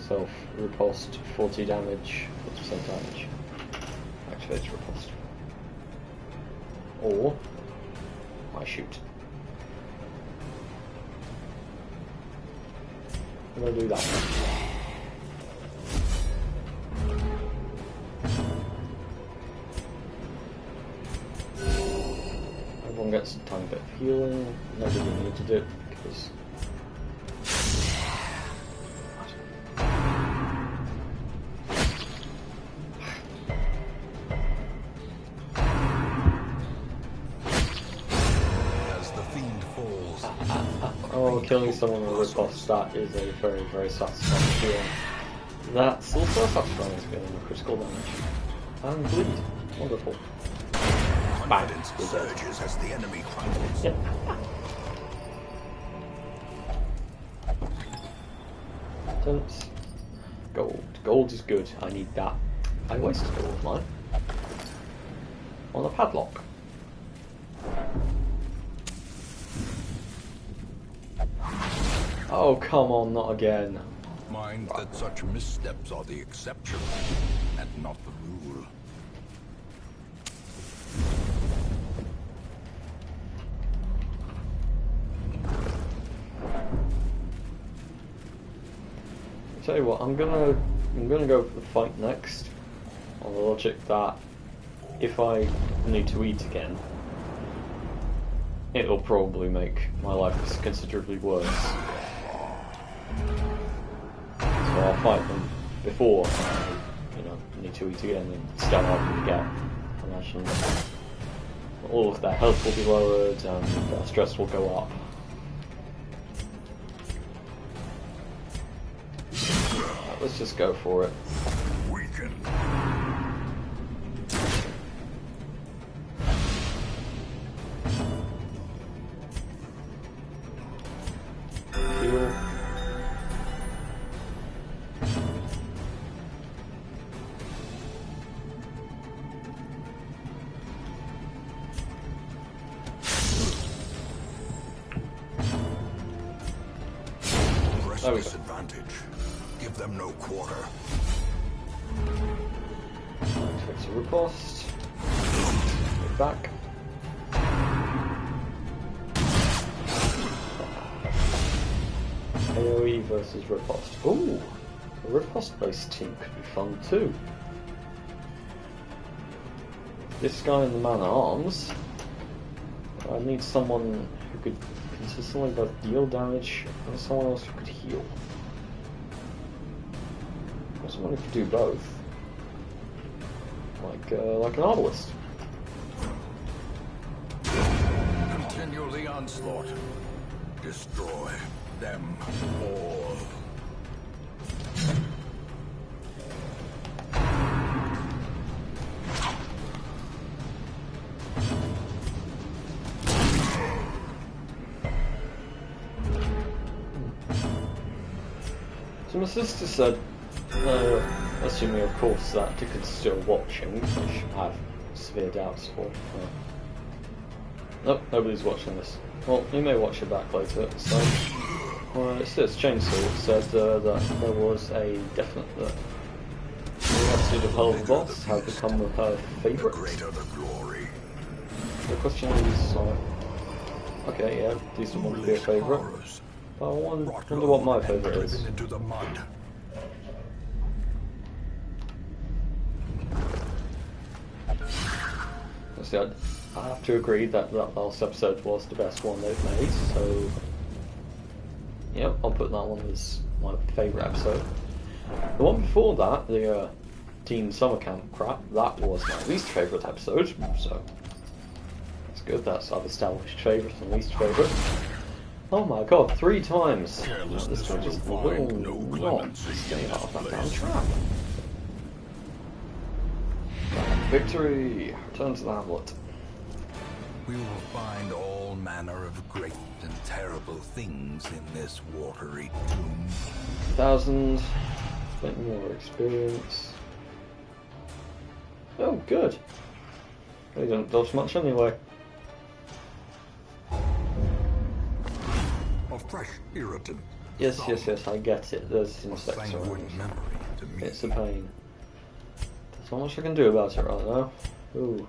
Self riposte, 40 damage, 40% damage. Activates riposte. Or I shoot. I'm gonna do that. Everyone gets a tiny bit of healing. Nobody needed it because. Oh, killing someone with a riposte, that is a very, very satisfying feeling. That's also a satisfying feeling, critical damage. And bleed. Wonderful. Confidence surges as the enemy crumbles. Yep. Sense. Gold. Gold is good. I need that. I wasted all of mine. On a padlock. Oh, come on, not again. Mind that such missteps are the exception and not the rule. I'll tell you what, I'm gonna go for the fight next, on the logic that if I need to eat again, it'll probably make my life considerably worse. So I'll fight them before I, need to eat again and start out again. I imagine all of their health will be lowered and their stress will go up. Right, let's just go for it. Weaken. Heal. Press disadvantage. Give them no quarter. Activates a riposte. back. AoE versus riposte. Ooh, a riposte-based team could be fun too. This guy in the man-at-arms. I need someone who could consistently both deal damage and someone else who could heal. Or someone who could do both. Like an arbalist. Continue the onslaught. Destroy them all. So my sister said, assuming of course that Dickens still watching, which I have severe doubts for. Nope, nobody's watching this. Well, you may watch it back later. So, it says Chainsaw. It said that there was a definite that the episode of Hell of the Boss had become her favourite. The greater the glory. The question is, okay, yeah, decent one to be a favourite. But I wonder what my favourite is. Into the mud. See, I have to agree that that last episode was the best one they've made, so yep, I'll put that one as my favourite episode. The one before that, the Teen Summer Camp crap, that was my least favourite episode, so that's good, I've established favourite and least favourite. Oh my god, 3 times! This one just will not stay out of that damn trap. Victory! Return to the hamlet. We will find all manner of great and terrible things in this watery tomb. 1,000. Get more experience. Oh, good. They didn't dodge much anyway. A fresh irritant. Yes, I get it. There's insects Sanguine around. memory to me. It's a pain. There's not much I can do about it right now. Ooh.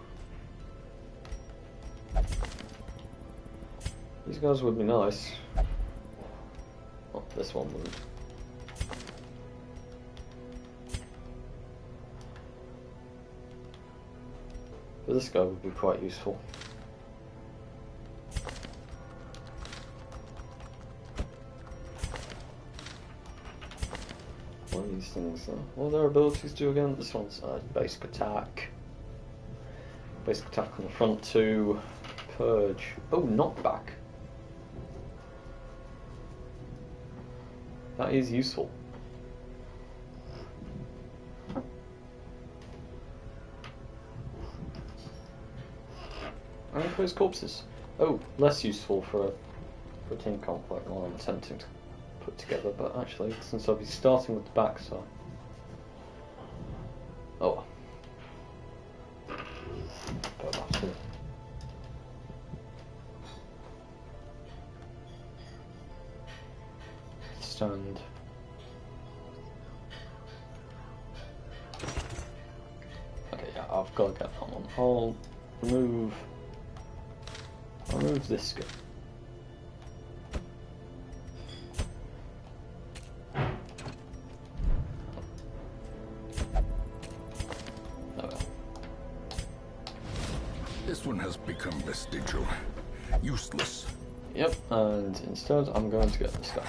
These guys would be nice. Oh, this one wouldn't. But this guy would be quite useful. What are these things? What do their abilities do again? This one's basic attack. Basic attack on the front 2. Purge. Oh, knockback. That is useful. And those corpses. Oh, less useful for a team comp like the one I'm attempting to put together, but actually, since I'll be starting with the backside. Oh. Put that too. Stand. Okay, yeah, I've got to get that one. I'll remove this guy. This one has become vestigial. Useless. Yep, and instead I'm going to get this guy.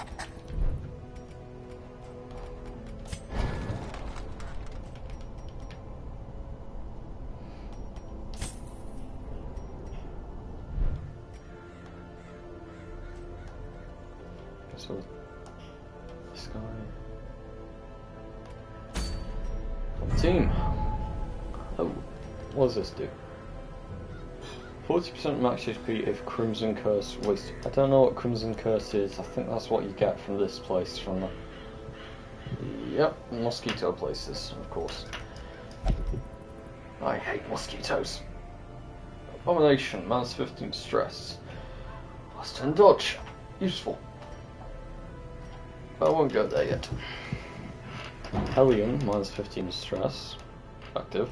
So, this guy. Team. Oh, what does this do? 40% max HP if Crimson Curse waste. I don't know what Crimson Curse is. I think that's what you get from this place. From the. Yep, mosquito places, of course. I hate mosquitoes. Abomination, minus 15 stress. Plus 10 dodge. Useful. But I won't go there yet. Hellion, minus 15 stress. Active.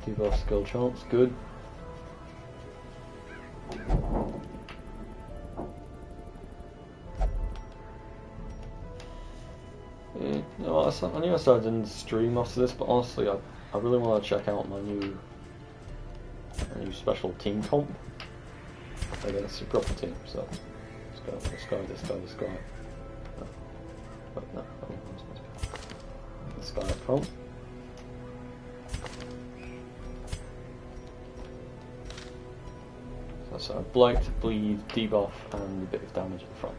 Debuff skill chance, good. Yeah, no, I knew I started in the stream after this, but honestly, I really want to check out my new special team comp against the proper team. So this guy. No, wait, no, this guy up front. So blight, bleed, debuff, and a bit of damage at the front.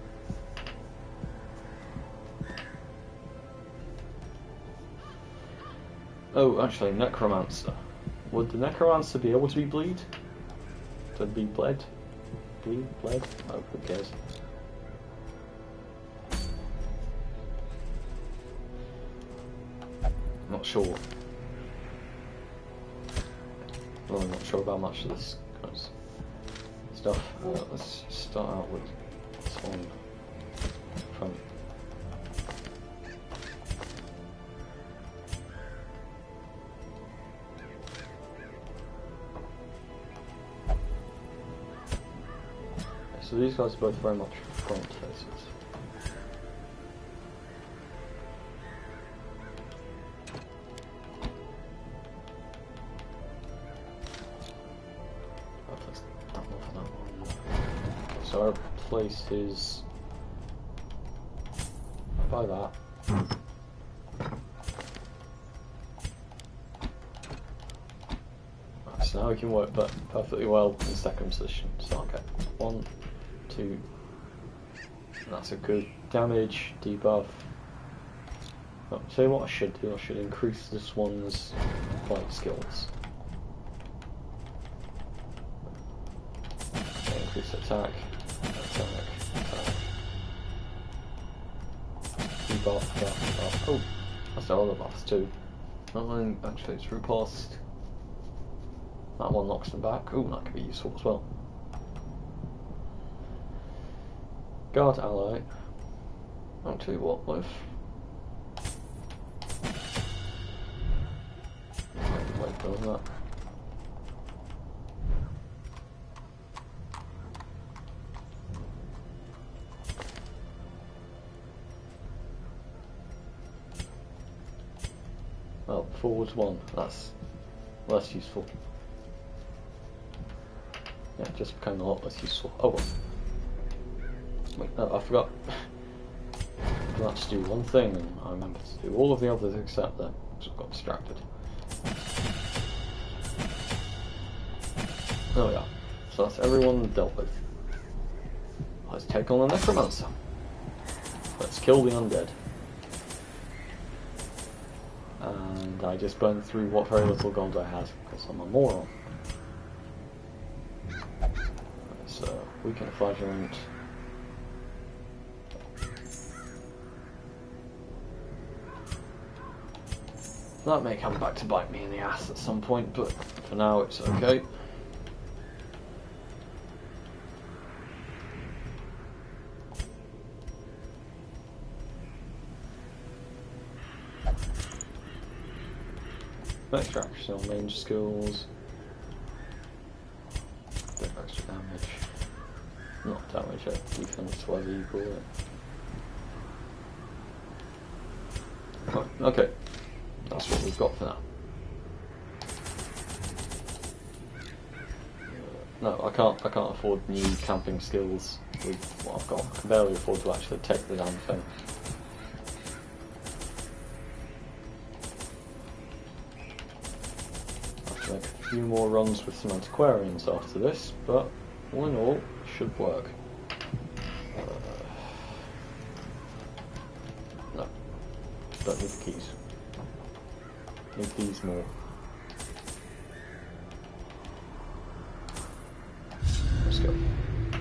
Oh, actually, Necromancer. Would the Necromancer be able to be bleed? To be bled? Bleed? Bled? Oh, who cares? Not sure. Well, I'm not sure about much of this stuff. Let's start out with this one from. So these guys are both very much front faces. So our place is by that. Right, so now we can work but perfectly well in second position. So okay, 1, 2. That's a good damage debuff. Oh, so what I should do, I should increase this one's fight skills. Okay, increase attack. Debuff. Oh, that's the other buffs too. Actually, it's riposte. That one knocks them back. Oh, that could be useful as well. Guard ally. I'll tell you what, with. Wait for that. Well, forwards 1, that's less useful. Yeah, it just became a lot less useful. Oh well. Wait, no, I forgot. I forgot to do one thing, and I remembered to do all of the others except that, because I got distracted. There we are. So that's everyone dealt with. Let's take on the Necromancer. Let's kill the undead. And I just burned through what very little gold I had, because I'm a moron. So, weaken flagellant. That may come back to bite me in the ass at some point, but for now it's okay. Extraction on range skills. Bit of extra damage. Not damage, defense, whatever you call it. Oh, okay. That's what we've got for now. No, I can't afford new camping skills with what I've got. I can barely afford to actually take the damn thing. Make a few more runs with some antiquarians after this, but all in all, it should work. No, don't need the keys. Need these more. Let's go.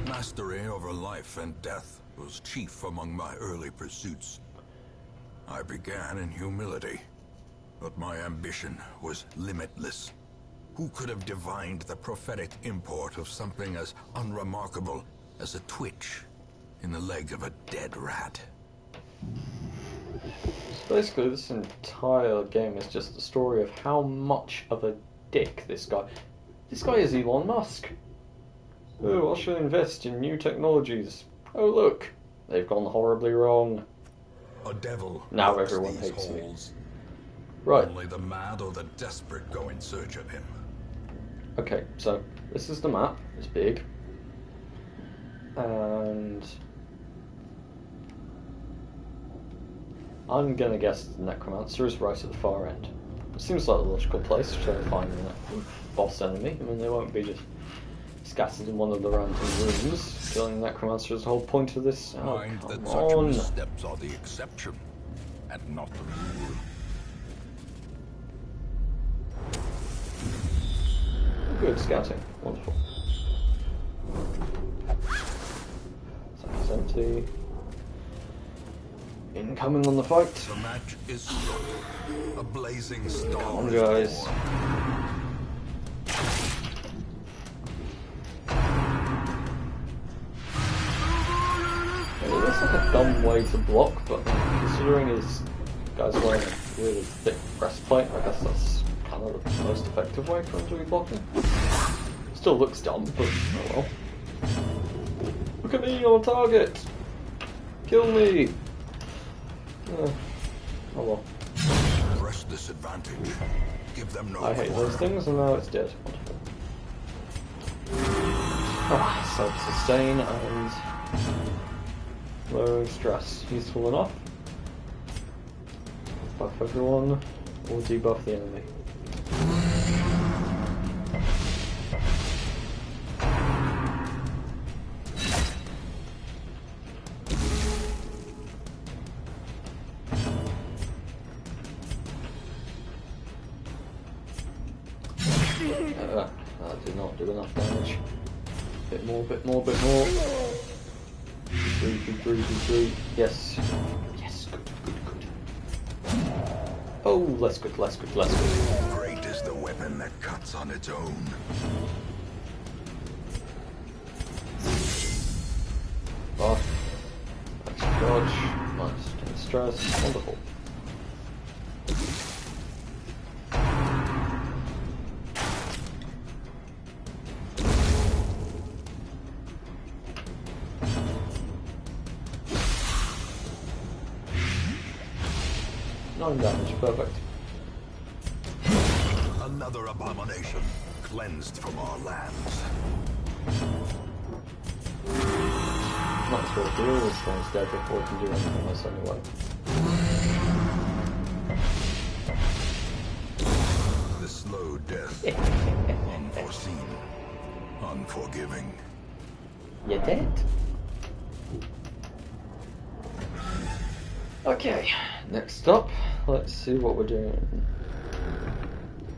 Mastery over life and death was chief among my early pursuits. I began in humility, but my ambition was limitless. Who could have divined the prophetic import of something as unremarkable as a twitch in the leg of a dead rat? So basically, this entire game is just the story of how much of a dick, this guy. This guy is Elon Musk. Oh, I shall invest in new technologies. Oh, look. They've gone horribly wrong. A devil. Now walks everyone these hates me. halls. Right. Only the mad or the desperate go in search of him. Okay, so this is the map. It's big. And I'm gonna guess the Necromancer is right at the far end. It seems like a logical place to try to find the boss enemy. I mean, they won't be just scattered in one of the random rooms. Killing the Necromancer is the whole point of this. Oh, Mind that come such on. missteps are the exception, and not the rule. Good scouting. Wonderful. Sack's empty. Incoming on the fight. The match is struck. A blazing star. Come on, is guys. born. It looks like a dumb way to block, but considering his guy's wearing a really thick breastplate, I guess that's kind of the most effective way for him to be blocking. Still looks dumb, but oh well. Look at me on target! Kill me! Oh well. Press this advantage. Give them no I hate quarter. those things, and now it's dead. Ah, self-sustain and low stress. Useful enough. Buff everyone, or debuff the enemy. That did not do enough damage. Bit more, bit more, bit more. 3. Yes. Yes, good, good, good. Oh, less good, less good, less good. Great is the weapon that cuts on its own. Buff. Extra dodge. Nice. Stress. Wonderful. Damage, perfect. Another abomination cleansed from our lands. Might as well deal with this thing's dead before we can do anything else anyway. The slow death. Unforeseen. Unforgiving. You're dead. Okay, next up, let's see what we're doing.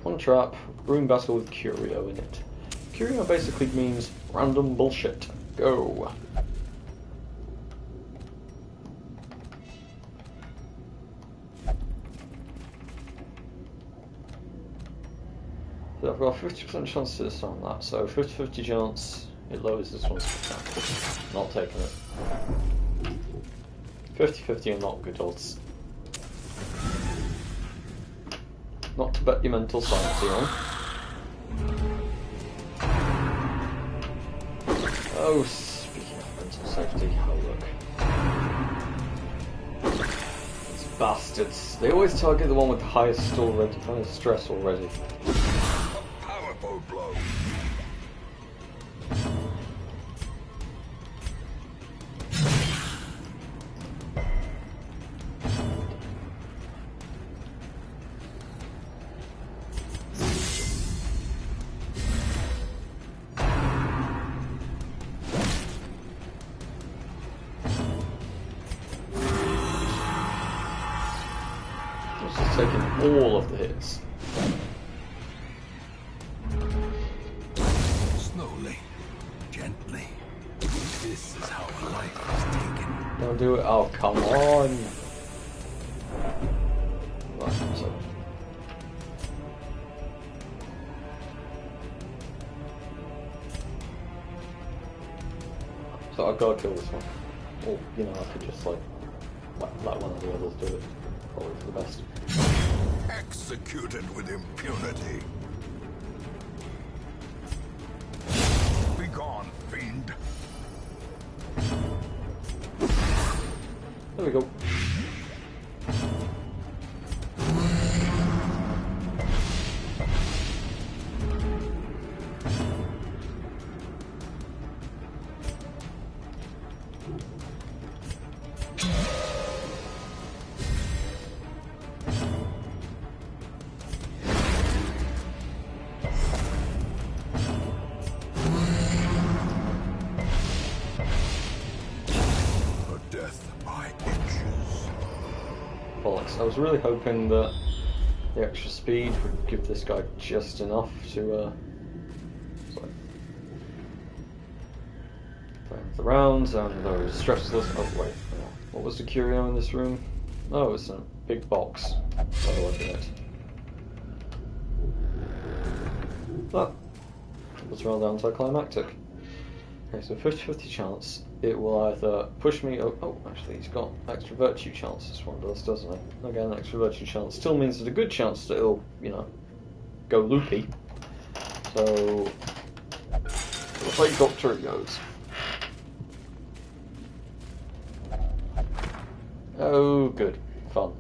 One trap, room battle with Curio in it. Curio basically means random bullshit. Go. So I've got a 50% chance to disarm that, so 50-50 chance it lowers this one's percent. Not taking it. 50-50 are not good odds. Not to bet your mental science on. Oh, speaking of mental safety, oh look. These bastards. They always target the one with the highest stress already. A powerful blow. Taking all of the hits. Slowly, gently. This is how a life is taken. Don't do it. Oh, come on. Right, so I've got to kill this one. Or, you know, I could just like let one of the others do it. Probably for the best. Executed with impunity. gone, fiend. There we go. I was really hoping that the extra speed would give this guy just enough to sorry. The rounds and those stressless. Oh wait, what was the curio in this room? Oh, it's a big box. By the look at it. That was rather anticlimactic. Okay, so 50-50 chance it will either push me. Oh, actually, he's got extra virtue chance. This one does, doesn't it? Again, extra virtue chance still means there's a good chance that it'll, you know, go loopy. So, the fake doctor it goes. Oh, good, fun.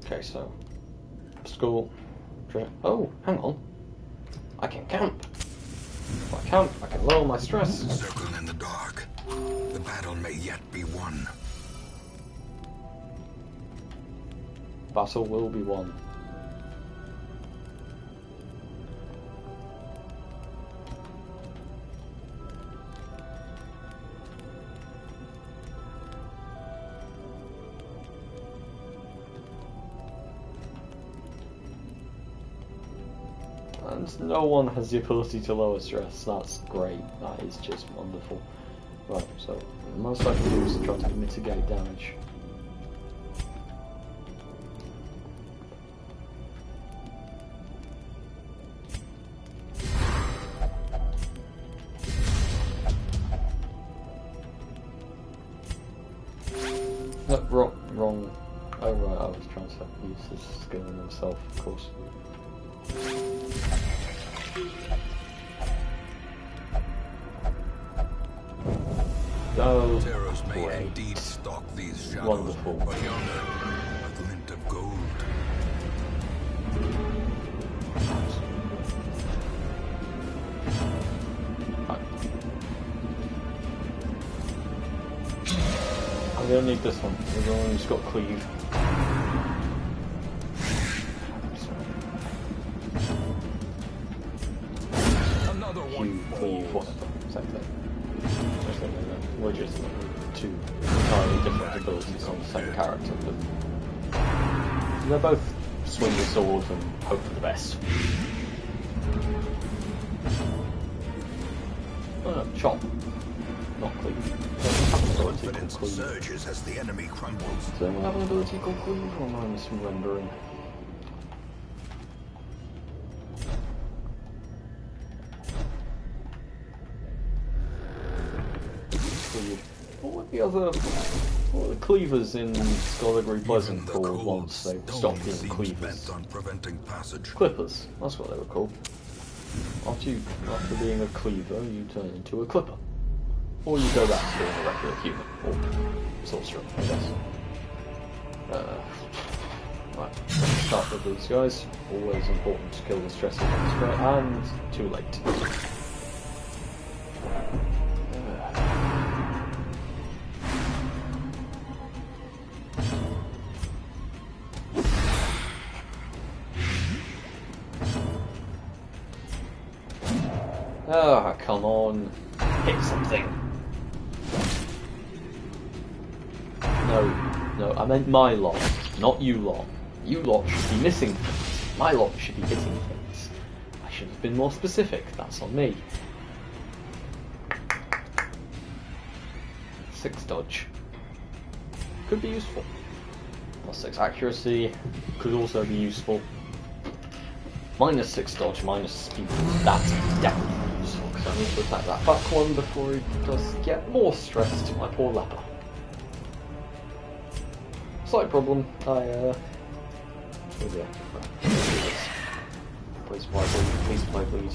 Okay, so school. Oh, hang on. I can camp. If I camp, I can lower my stress. Circle in the dark. The battle may yet be won. Battle will be won. And no one has the ability to lower stress. That's great. That is just wonderful. Right, so the most I can do is try to mitigate damage. No, wrong. Oh right, I was trying to use this skill in himself, of course. Oh, Terrors may great. indeed stalk these shadows, Wonderful. but yonder, a glint of gold. I'm gonna need this one. We're only just got cleave. Another one Cleave, falls. whatever. Same thing. We're just two entirely different abilities on the same character, but they're both swing the sword and hope for the best. Chop, not cleave. Confidence surges as the enemy crumbles. Does anyone have an ability called cleave, or am I misremembering? What were the cleavers in Skullduggery Pleasant called once they stopped being cleavers? On preventing passage. Clippers, that's what they were called. After being a cleaver, you turn into a clipper. Or you go back to being a regular human, or sorcerer, I guess. Right, let's start with these guys. Always important to kill the stressors on the spread, and too late. Ah, come on. Hit something. No, I meant my lot, not you lot. You lot should be missing things. My lot should be hitting things. I should have been more specific. That's on me. 6 dodge. Could be useful. +6 accuracy. Could also be useful. -6 dodge, minus speed. That's definitely useful, because I need to attack that back one before he does get more stressed, my poor leper. Slight problem, oh yeah. Please play bleed, please play bleed.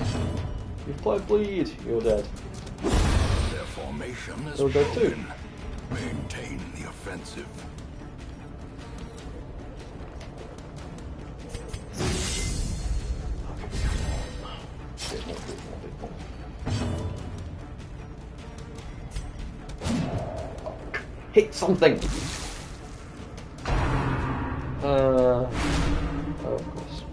You've played bleed, you're dead. Their formation is You're dead too. Maintain the offensive. Hit something! Oh, of course.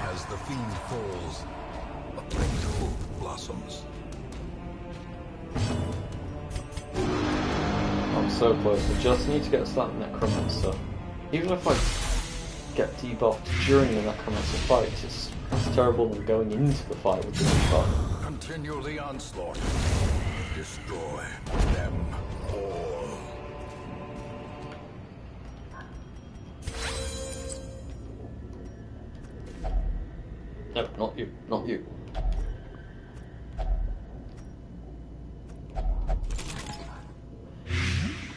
As the fiend falls, a plant hope blossoms. I'm so close. I just need to get to that necromancer. Even if I get debuffed during the necromancer fight, it's less terrible than going into the fight with the debuff. Continue the onslaught. Destroy them all. Nope, not you. Not you.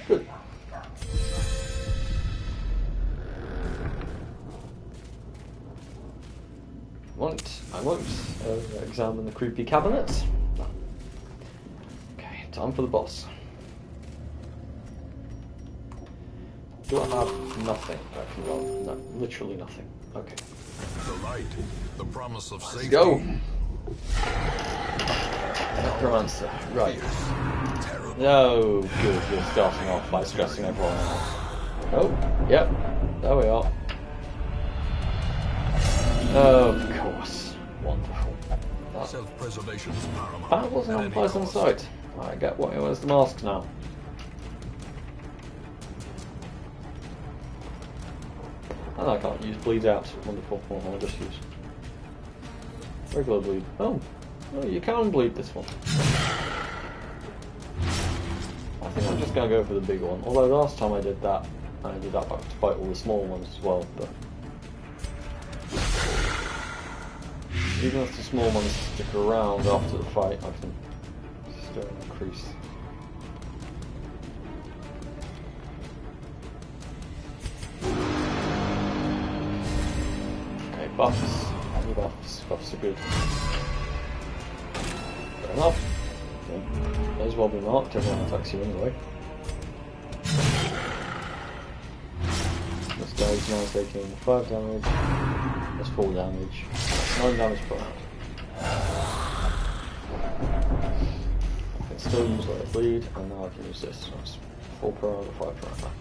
Good. I won't examine the creepy cabinet. Okay, time for the boss. Do I have nothing I can run? No, literally nothing. Okay. The light, the promise of safety. Go! Necromancer, right. Terrible. No, good, you're starting off by stressing everyone else. Oh, yep, there we are. Of course. Wonderful. Self-preservation is paramount. That was an at any unpleasant cost. sight. I get why he wears the mask now. And I can't use bleed out. Wonderful. What will I just use? Regular bleed. Oh, you can bleed this one. I think I'm just going to go for the big one. Although last time I did that to fight all the small ones as well. But even if the small ones stick around after the fight, I can still increase. Okay, buffs. Any buffs. Buffs are good. Fair enough. Okay. May as well be marked, everyone attacks you anyway. This guy's now taking 5 damage. That's 4 damage. That's 9 damage per round. I can still use Let It Bleed, and now I can use this. So it's 4 per round or 5 per round.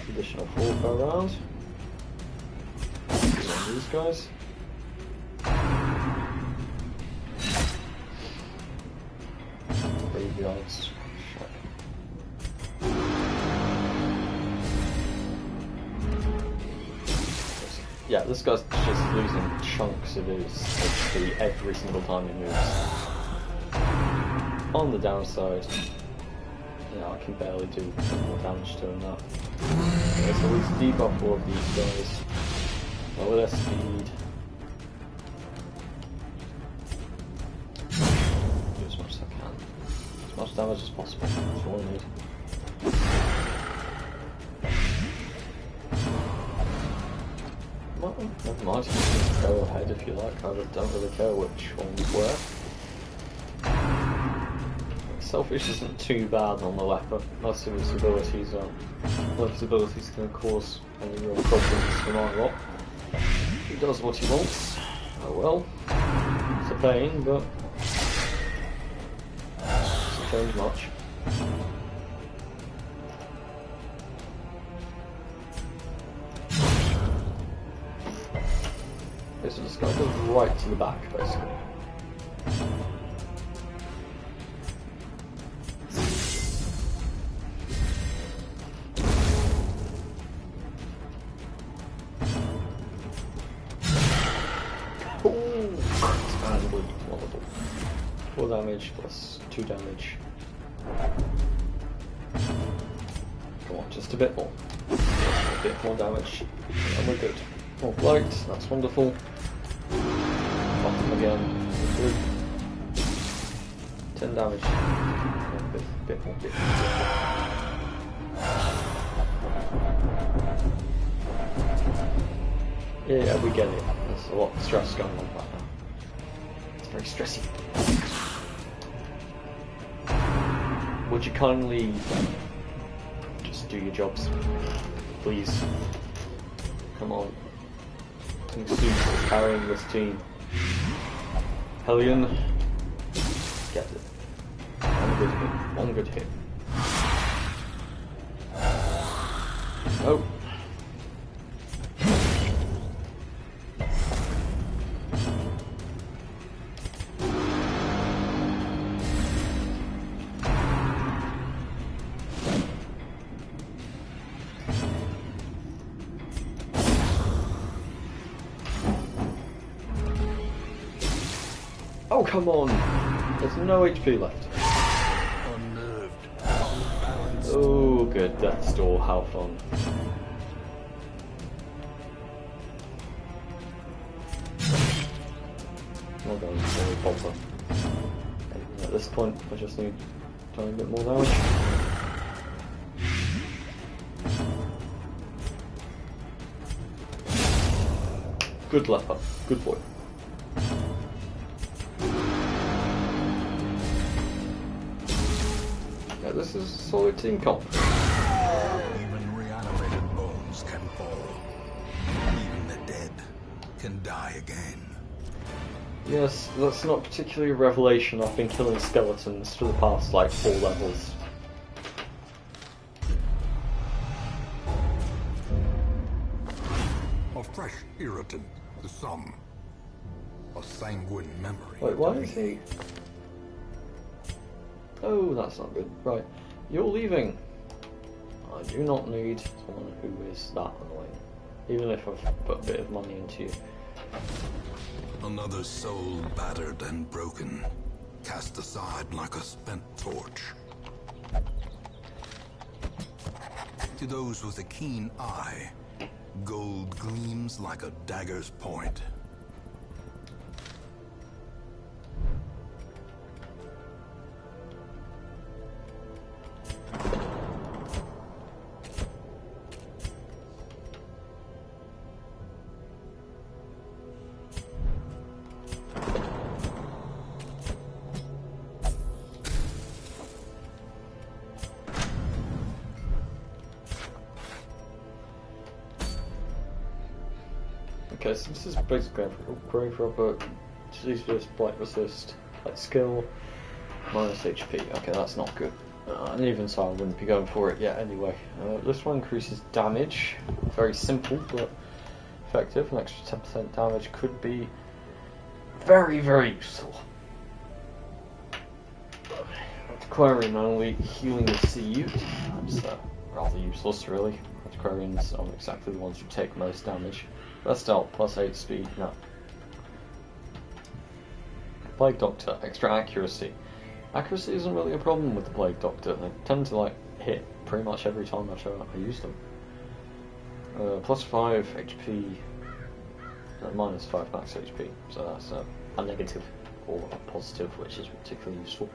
Additional 4 per round. On these guys. Graveyards. Yeah, this guy's just losing chunks of his HP every single time he moves. On the downside, I can barely do more damage to him now. Okay, so let's debuff all of these guys. Lower their speed. Do as much as I can. As much damage as possible. That's all I need. Well, never mind. You can go ahead if you like. I don't really care which ones were. Selfish isn't too bad on the leper. Most of his abilities can cause any real problems for my lot. He does what he wants. Oh well. It's a pain, but it doesn't change much. Okay, so this guy goes right to the back, basically. Wonderful. 4 damage plus 2 damage. Come on, just a bit more. A bit more damage. And we're good. More blight, that's wonderful. Pop him again. Good. 10 damage. Bit more. Yeah, we get it. There's a lot of stress going on right now. It's very stressy. Would you kindly just do your jobs, please? Come on. King Soup is carrying this team. Hellion, get it. One good hit. Oh. Oh, come on! There's no HP left. Unnerved, unbalanced. Oh, good. Death's Door. How fun. Not going to say Bolter. At this point, I just need a tiny bit more damage. Good leper. Good boy. Yeah, this is a solid team comp. Even reanimated bones can fall. Even the dead can die again. Yes, that's not particularly a revelation. I've been killing skeletons for the past, like, 4 levels. A fresh irritant to some. A sanguine memory. Wait, why to is me. he... Oh, that's not good. Right, you're leaving. I do not need someone who is that annoying. Even if I've put a bit of money into you. Another soul battered and broken, cast aside like a spent torch. To those with a keen eye, gold gleams like a dagger's point. Okay, so this is basically going for a disease resist, blight resist, like skill, minus HP. Okay, that's not good. And even so, I wouldn't be going for it yet anyway. This one increases damage. Very simple, but effective. An extra 10% damage could be very, very useful. Aquarian only healing the sea. That's rather useless, really. Aquarians aren't exactly the ones who take most damage. Best out, plus 8 speed, no. Plague Doctor, extra accuracy. Accuracy isn't really a problem with the Plague Doctor. They tend to like hit pretty much every time I use them. Plus 5 HP, minus 5 max HP, so that's a negative or a positive, which is particularly useful.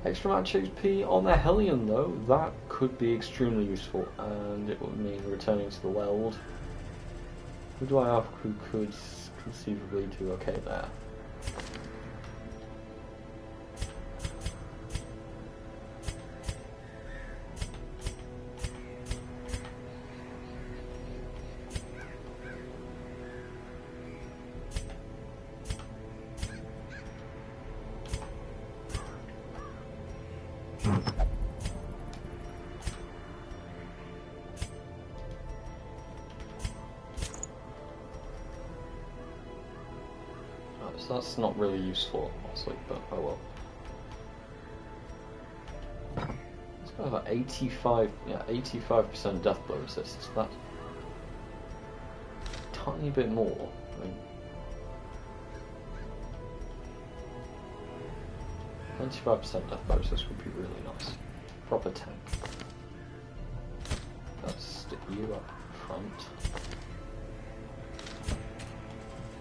Extra max HP on the Hellion though, that could be extremely useful, and it would mean returning to the world. Who do I have who could conceivably do okay there? So that's not really useful, honestly, but oh well. It's got about 85% death blow resist, so that's a tiny bit more. I mean, 95% death blow resist would be really nice. Proper tank. you up front.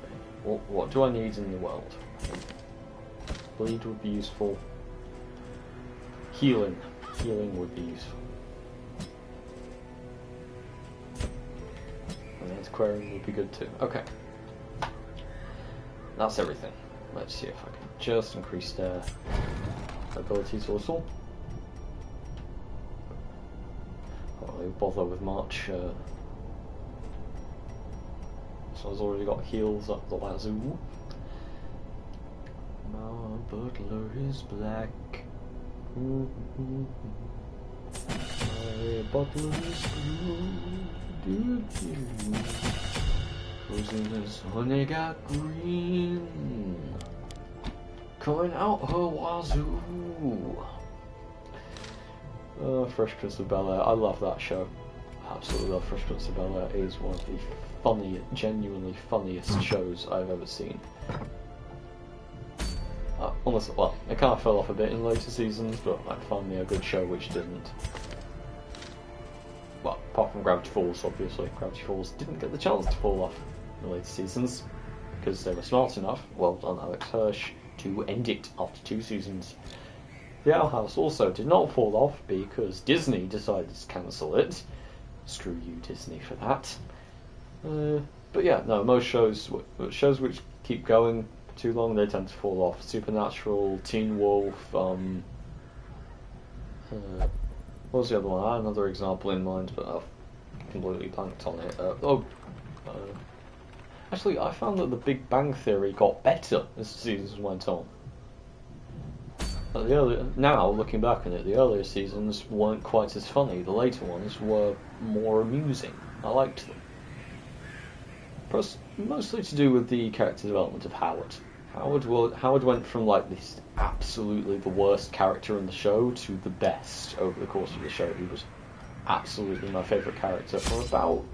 Okay. What do I need in the world? Bleed would be useful. Healing. Healing would be useful. And antiquarian would be good too. Okay. That's everything. Let's see if I can just increase their abilities also. I'll really bother with March. So I've already got heals up the wazoo. My butler is black. My butler is blue. Closing his honey got green. Coming out her wazoo. Fresh Prince of Bel-Air. I love that show. Absolutely love Fresh Prince of Bel-Air. It is one of the genuinely funniest shows I've ever seen. Honestly, well, it kind of fell off a bit in later seasons, but I found me a good show which didn't. Well, apart from Gravity Falls, obviously. Gravity Falls didn't get the chance to fall off in the later seasons, because they were smart enough, well done Alex Hirsch, to end it after 2 seasons. The Owl House also did not fall off because Disney decided to cancel it. Screw you, Disney, for that. But yeah, no, most shows which keep going too long, they tend to fall off. Supernatural, Teen Wolf, what was the other one? I had another example in mind, but I've completely blanked on it. Actually, I found that The Big Bang Theory got better as the seasons went on. Now, looking back on it, the earlier seasons weren't quite as funny. The later ones were more amusing. I liked them. Mostly to do with the character development of Howard. Howard went from like this absolutely the worst character in the show to the best over the course of the show. He was absolutely my favourite character for about,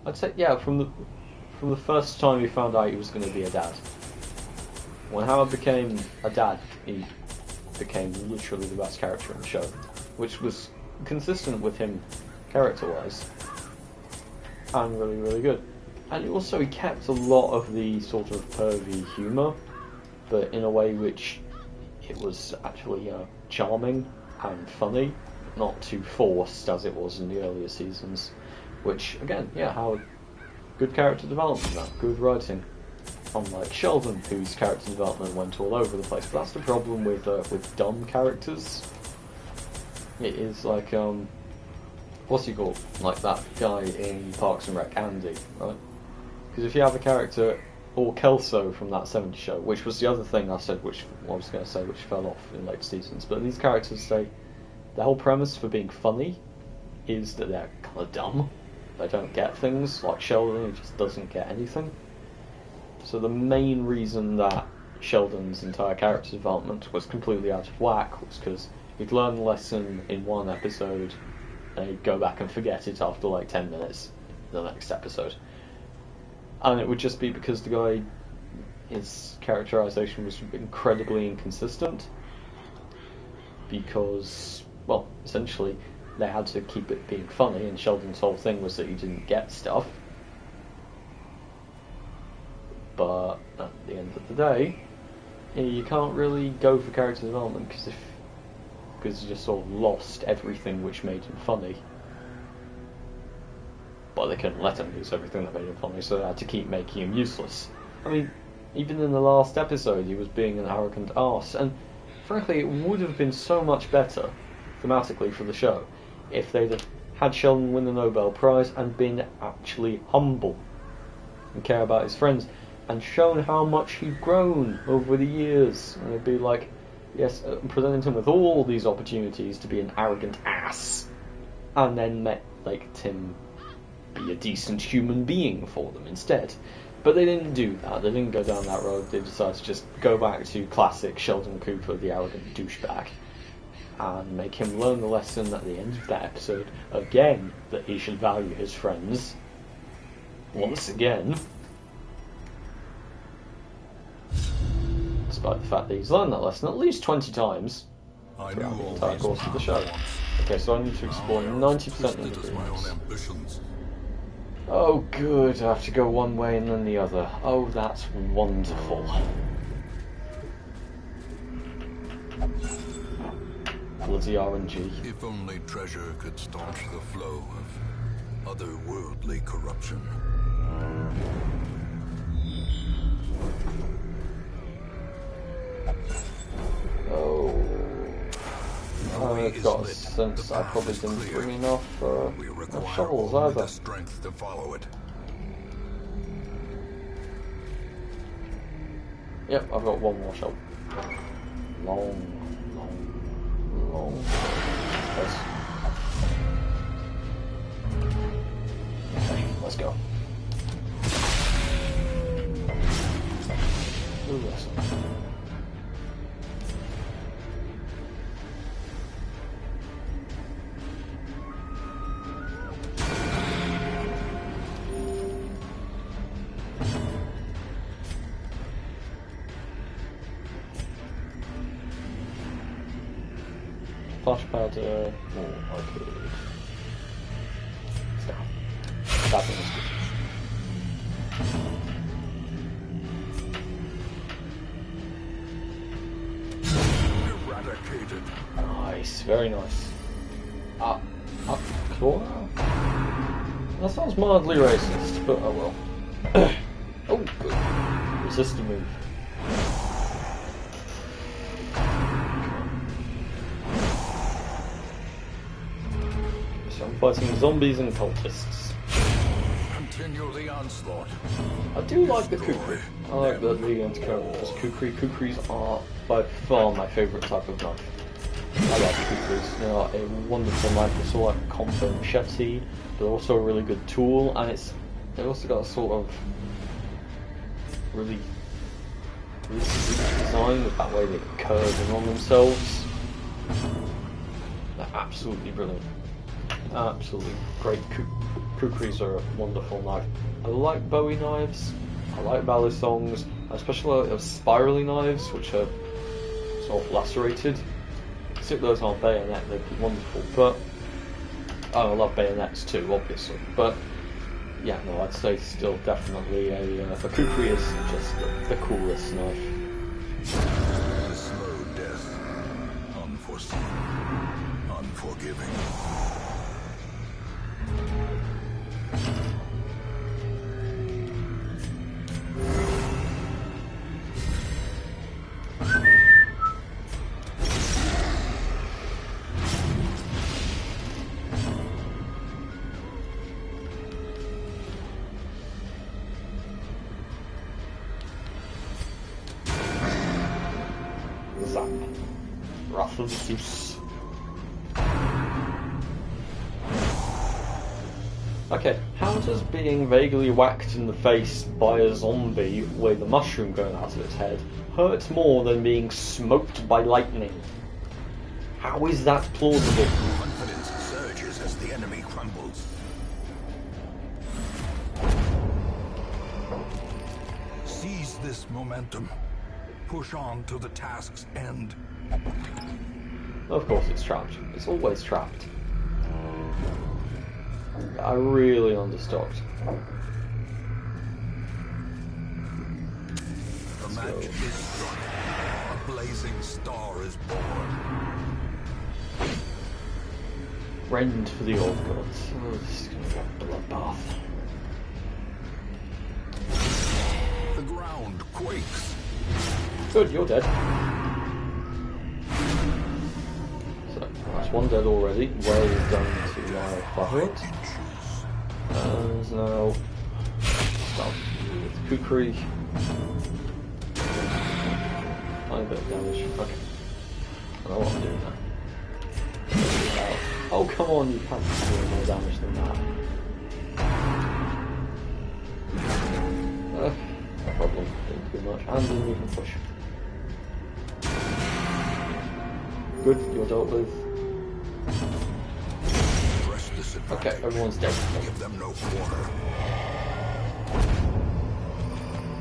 I'd say, yeah, from the first time he found out he was going to be a dad. When Howard became a dad, he became literally the best character in the show, which was consistent with him character-wise, and really, really good. And also he kept a lot of the sort of pervy humour, but in a way which it was actually charming and funny, not too forced as it was in the earlier seasons. Which, again, yeah, Howard, good character development, good writing. Unlike Sheldon, whose character development went all over the place. But that's the problem with dumb characters. It is like, what's he called? Like that guy in Parks and Rec, Andy, right? Because if you have a character, or Kelso from that 70s show, which was the other thing I said, which I was going to say, which fell off in later seasons. But these characters, the whole premise for being funny is that they're kind of dumb. They don't get things, like Sheldon, who just doesn't get anything. So the main reason that Sheldon's entire character development was completely out of whack was because he'd learn the lesson in one episode and he'd go back and forget it after like 10 minutes in the next episode. And it would just be because the guy, his characterization was incredibly inconsistent, because, well, essentially they had to keep it being funny, and Sheldon's whole thing was that he didn't get stuff. But at the end of the day, you can't really go for character development because you just sort of lost everything which made him funny. But they couldn't let him lose everything that made him funny, so they had to keep making him useless. I mean, even in the last episode, he was being an arrogant arse, and frankly, it would have been so much better thematically for the show if they'd have had Sheldon win the Nobel Prize and been actually humble and care about his friends, and shown how much he'd grown over the years. And it'd be like, yes, presenting him with all these opportunities to be an arrogant ass, and then let him be a decent human being for them instead. But they didn't do that. They didn't go down that road. They decided to just go back to classic Sheldon Cooper, the arrogant douchebag, and make him learn the lesson at the end of that episode again, that he should value his friends once again, despite the fact that he's learned that lesson at least 20 times. I knew throughout the all entire these course of the show. wants. Okay, so I need to explore Now I was 90% of twisted the as my own dreams. ambitions. Oh good, I have to go one way and then the other. Oh, that's wonderful. Bloody RNG. If only treasure could staunch the flow of otherworldly corruption. Oh, way I've is got a lit. sense The I path probably is didn't clear. bring enough We require shovels only either. the strength to follow it. Yep, I've got one more shovel. Long. Yes. Okay, let's go. Ooh, yes. Flash powder. Oh, okay. Stop. Stop in this. Eradicated. Nice, very nice. Up, claw? That sounds mildly racist, but oh well. Oh, good. Resist the move. So I'm fighting zombies and cultists. Continue the onslaught. I do like the kukri. I like the anti-carnivorous kukri. Kukris are by far my favourite type of knife. I like kukris. They are a wonderful knife. It's sort of like a combo machete, but also a really good tool, and they've also got a sort of really design with that way they curve in on themselves. They're absolutely brilliant. Absolutely great. Kukris are a wonderful knife. I like Bowie knives. I like ballad songs. I especially like spirally knives, which are sort of lacerated. Except those aren't bayonet, they're wonderful. But I love bayonets too, obviously. But yeah, no, I'd say still definitely a kukri is just the coolest knife. The slow death. Unforeseen. Unforgiving. Zap. Wrath of Zeus. Okay, how does being vaguely whacked in the face by a zombie with a mushroom going out of its head hurt more than being smoked by lightning? How is that plausible? Confidence surges as the enemy crumbles. Seize this momentum. Push on to the task's end. Of course it's trapped. It's always trapped. I really understocked. The match is struck. A blazing star is born. Rend for the old gods. Oh, this is gonna be a bloodbath. The ground quakes. Good, you're dead. So, that's one dead already. Well done to my fatherhood. And now, start with Kukri. Tiny bit of damage. Okay. I know what I'm doing now. Oh, come on, you can't do more damage than that. No problem, didn't do much. And then you can push. Good, you're dealt with. Press this Okay, advantage. everyone's dead. Give them no quarter.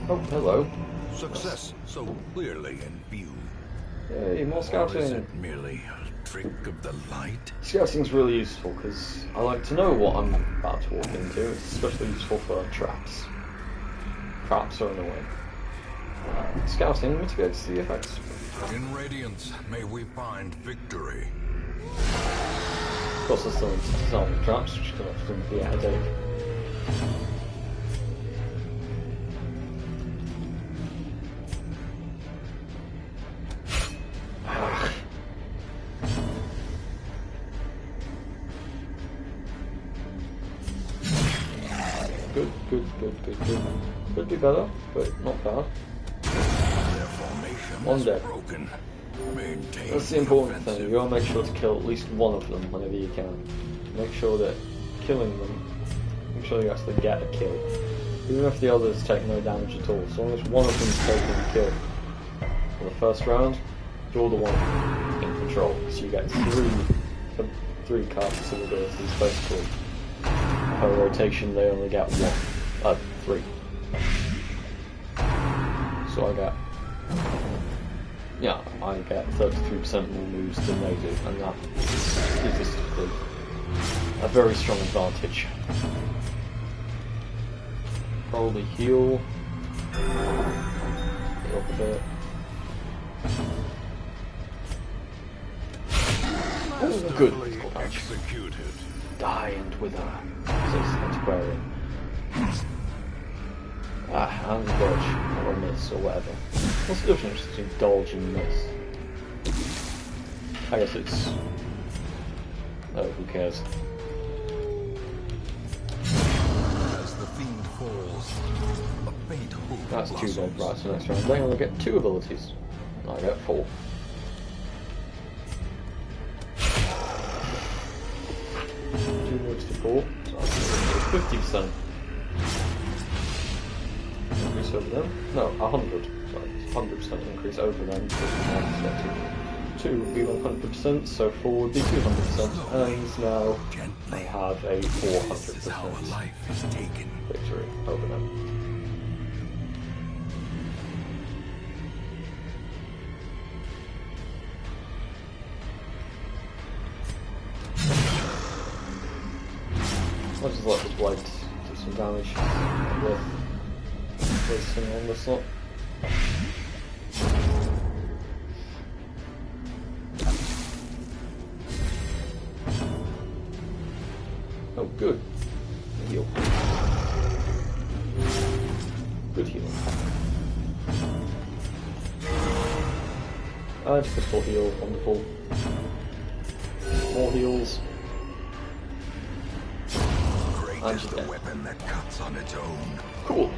Oh, hello. Success so clearly in view. Hey, more Or is scouting. it merely a trick of the light? Scouting's really useful because I like to know what I'm about to walk into. It's especially useful for traps. Traps are annoying. Scouting mitigates the effects. In Radiance, may we find victory. Of course, there's still disarming traps, which can often be a headache. Good. Could be better, but not bad. Their formation One is dead. broken. Maintain That's the important offensive. thing. You gotta make sure to kill at least one of them whenever you can. Make sure that killing them, make sure you actually get a kill. Even if the others take no damage at all, as long as one of them's taking a kill. For the first round, you're the one in control, so you get three classes of abilities basically. Per rotation, they only get three. So I get 33% more moves than they do, and that is statistically a very strong advantage. Probably heal up a bit. Oh, good. Executed. Die and wither. Says Antiquarian. And dodge, or miss, or whatever. What's the difference between dodge and miss? I guess it's... oh, who cares? As the fiend falls, a faint hope That's two blossoms. dead. Right, so next round they only get 2 abilities. I get 4. Two moves to 4, so that's 50%. Increase over them. No, 100. Sorry, it's 100% increase over them. 2 would be 100%, so 4 would be 200%, and now I have a This is how a 400% life is taken. victory over them. I'll just let this blade do some damage. Not worth wasting on this lot. Oh, good. Heal. Good heal. Pistol heal. Wonderful. More heals. Great I'm is just the dead. weapon that cuts on its own. Cool.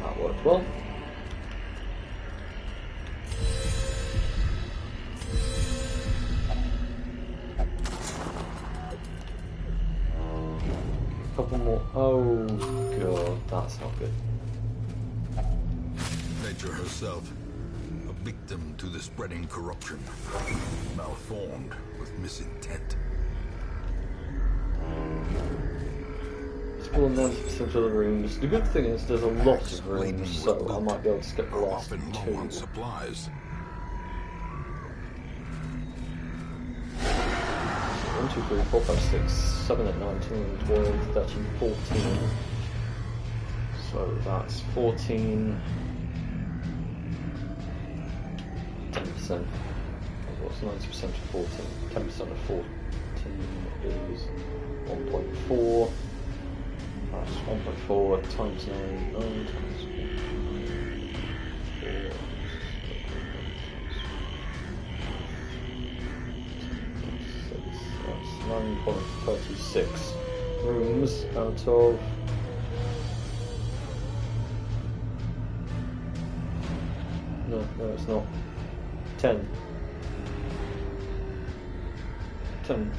That worked well. Couple more. Oh god, that's not good. Nature herself, a victim to the spreading corruption, malformed with misintent. Explore 90% of the rooms. The good thing is there's a lot of rooms, so I might be able to skip the Are last often 2. low on supplies. 1, 2, 3, 4, 5, 6, 7, 8, 9, 10, 12, 13, 14. So that's 14. 10%. What's 90% of 14? 10% of 14 is 1.4. That's 1.4 times 9. 9 times 4. 9.36 rooms out of no, it's not 10. 10.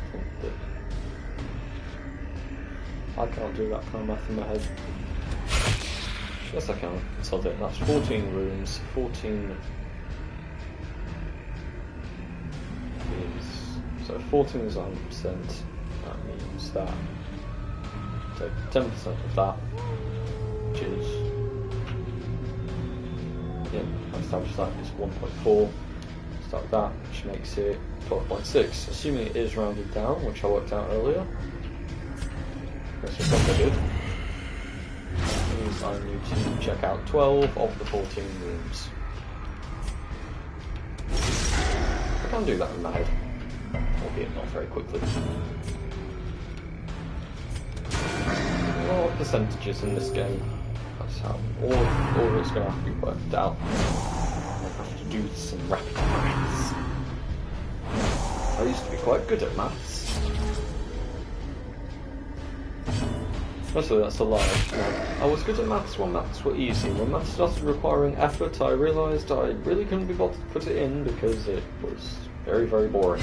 I can't do that kind of math in my head. Yes, I can. So that's 14 rooms. 14 is... So 14 is 100%. That means that take 10% of that, which is, yeah, I established that is 1.4. like that, which makes it 12.6. Assuming it is rounded down, which I worked out earlier. That's just what I did. That means I need to check out 12 of the 14 rooms. I can do that in my head, albeit not very quickly. A lot of percentages in this game. That's how all of it's going to have to be worked out. I have to do some rapid maths. I used to be quite good at maths. Actually, that's a lie. I was good at maths when maths were easy. When maths started requiring effort, I realised I really couldn't be bothered to put it in because it was very, very boring.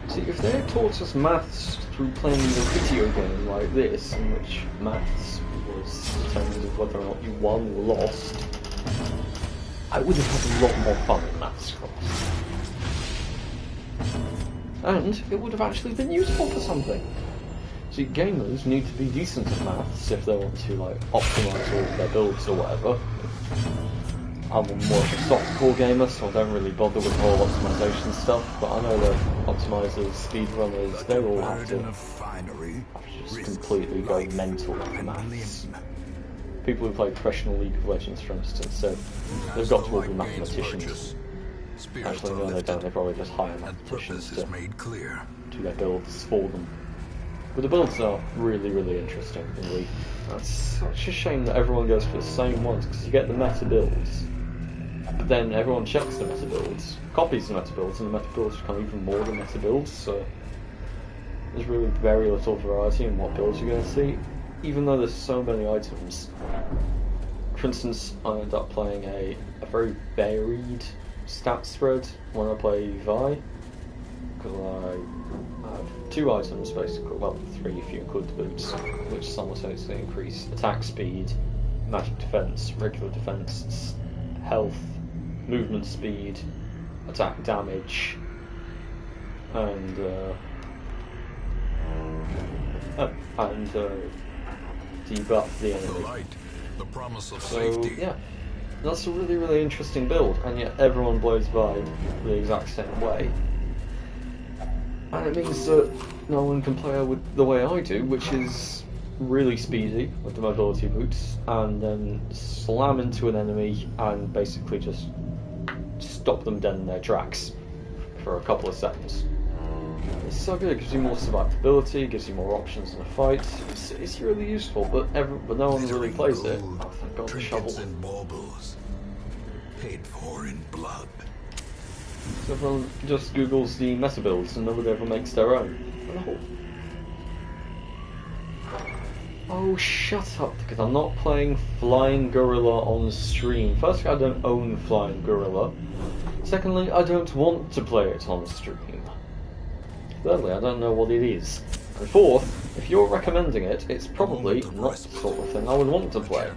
See, if they had taught us maths through playing a video game like this, in which maths was determined of whether or not you won or lost, I would have had a lot more fun in maths class. And it would have actually been useful for something. See, gamers need to be decent at maths if they want to, like, optimise all of their builds or whatever. I'm more of a softcore gamer, so I don't really bother with the whole optimisation stuff, but I know that optimisers, speedrunners, they all have to just completely go mental with maths. People who play professional League of Legends, for instance, so they've got to all be mathematicians. Actually, no, they don't. They probably just hire mathematicians to do their builds for them. But the builds are really, really interesting in League. It's such a shame that everyone goes for the same ones, because you get the meta builds, but then everyone checks the meta builds, copies the meta builds, and the meta builds become even more than meta builds, so there's really very little variety in what builds you're going to see, even though there's so many items. For instance, I end up playing a very varied stat spread when I play Vi, because I have 2 items basically, well 3 if you include the boots, which simultaneously increase attack speed, magic defense, regular defense, health, movement speed, attack damage, and debuff the enemy. So yeah, that's a really, really interesting build, and yet everyone blows by the exact same way. And it means that no one can play with the way I do, which is really speedy with the mobility boots, and then slam into an enemy and basically just stop them dead in their tracks for a couple of seconds. It's so good, it gives you more survivability, gives you more options in a fight. It's really useful, but no one really plays it. Oh, thank God, the shovel. Paid for in blood. So everyone just Googles the meta builds and nobody ever makes their own. Oh, shut up, because I'm not playing Flying Gorilla on stream. Firstly, I don't own Flying Gorilla. Secondly, I don't want to play it on stream. Thirdly, I don't know what it is. And fourth, if you're recommending it, it's probably not the sort of thing I would want to play.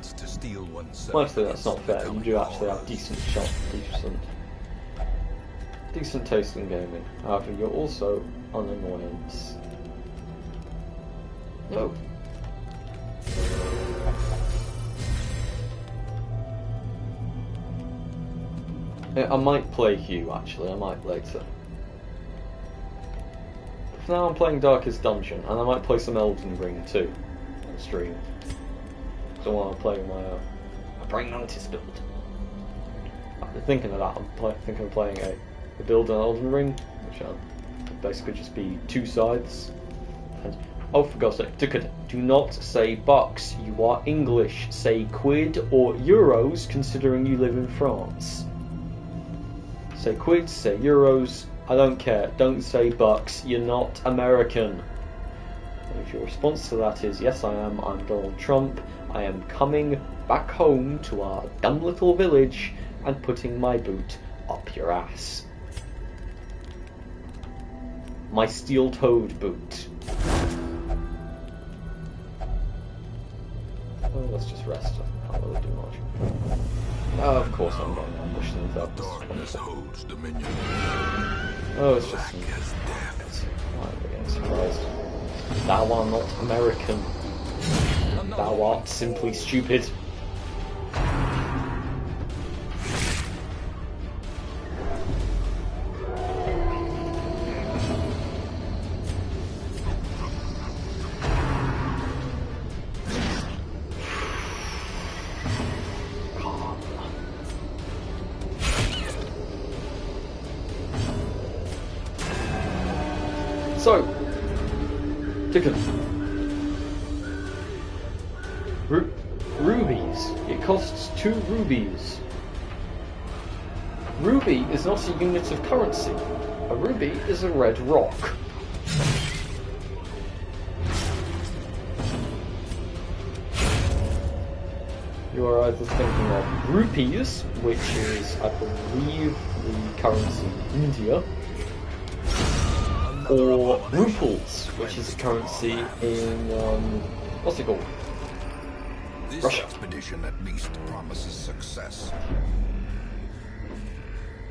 Well, actually, that's not fair. You do actually have decent taste in gaming. However, you're also an annoyance. No. Yeah, I might play Hue, actually. I might later. For now, I'm playing Darkest Dungeon, and I might play some Elden Ring too on stream. So while I'm playing my Praying Mantis build. I've been thinking of that. I'm thinking of playing a build on Elden Ring, which would basically just be 2 sides. And, oh, for God's sake, do not say bucks. You are English. Say quid or euros, considering you live in France. Say quid, say euros. I don't care. Don't say bucks. You're not American. And if your response to that is, yes I am, I'm Donald Trump, I am coming back home to our dumb little village and putting my boot up your ass. My steel-toed boot. Well, let's just rest. I can't really do much. Of course I'm getting ambushed into that. Darkness holds dominion. Oh, it's just some... Black as death. Why am I getting surprised? Thou art not American. Thou art simply stupid. So, Dickon. Rubies. It costs 2 rubies. Ruby is not a unit of currency. A ruby is a red rock. You are either thinking of rupees, which is, I believe, the currency in India, or ruples, which is a currency in, what's it called? This Russia. expedition at least promises success.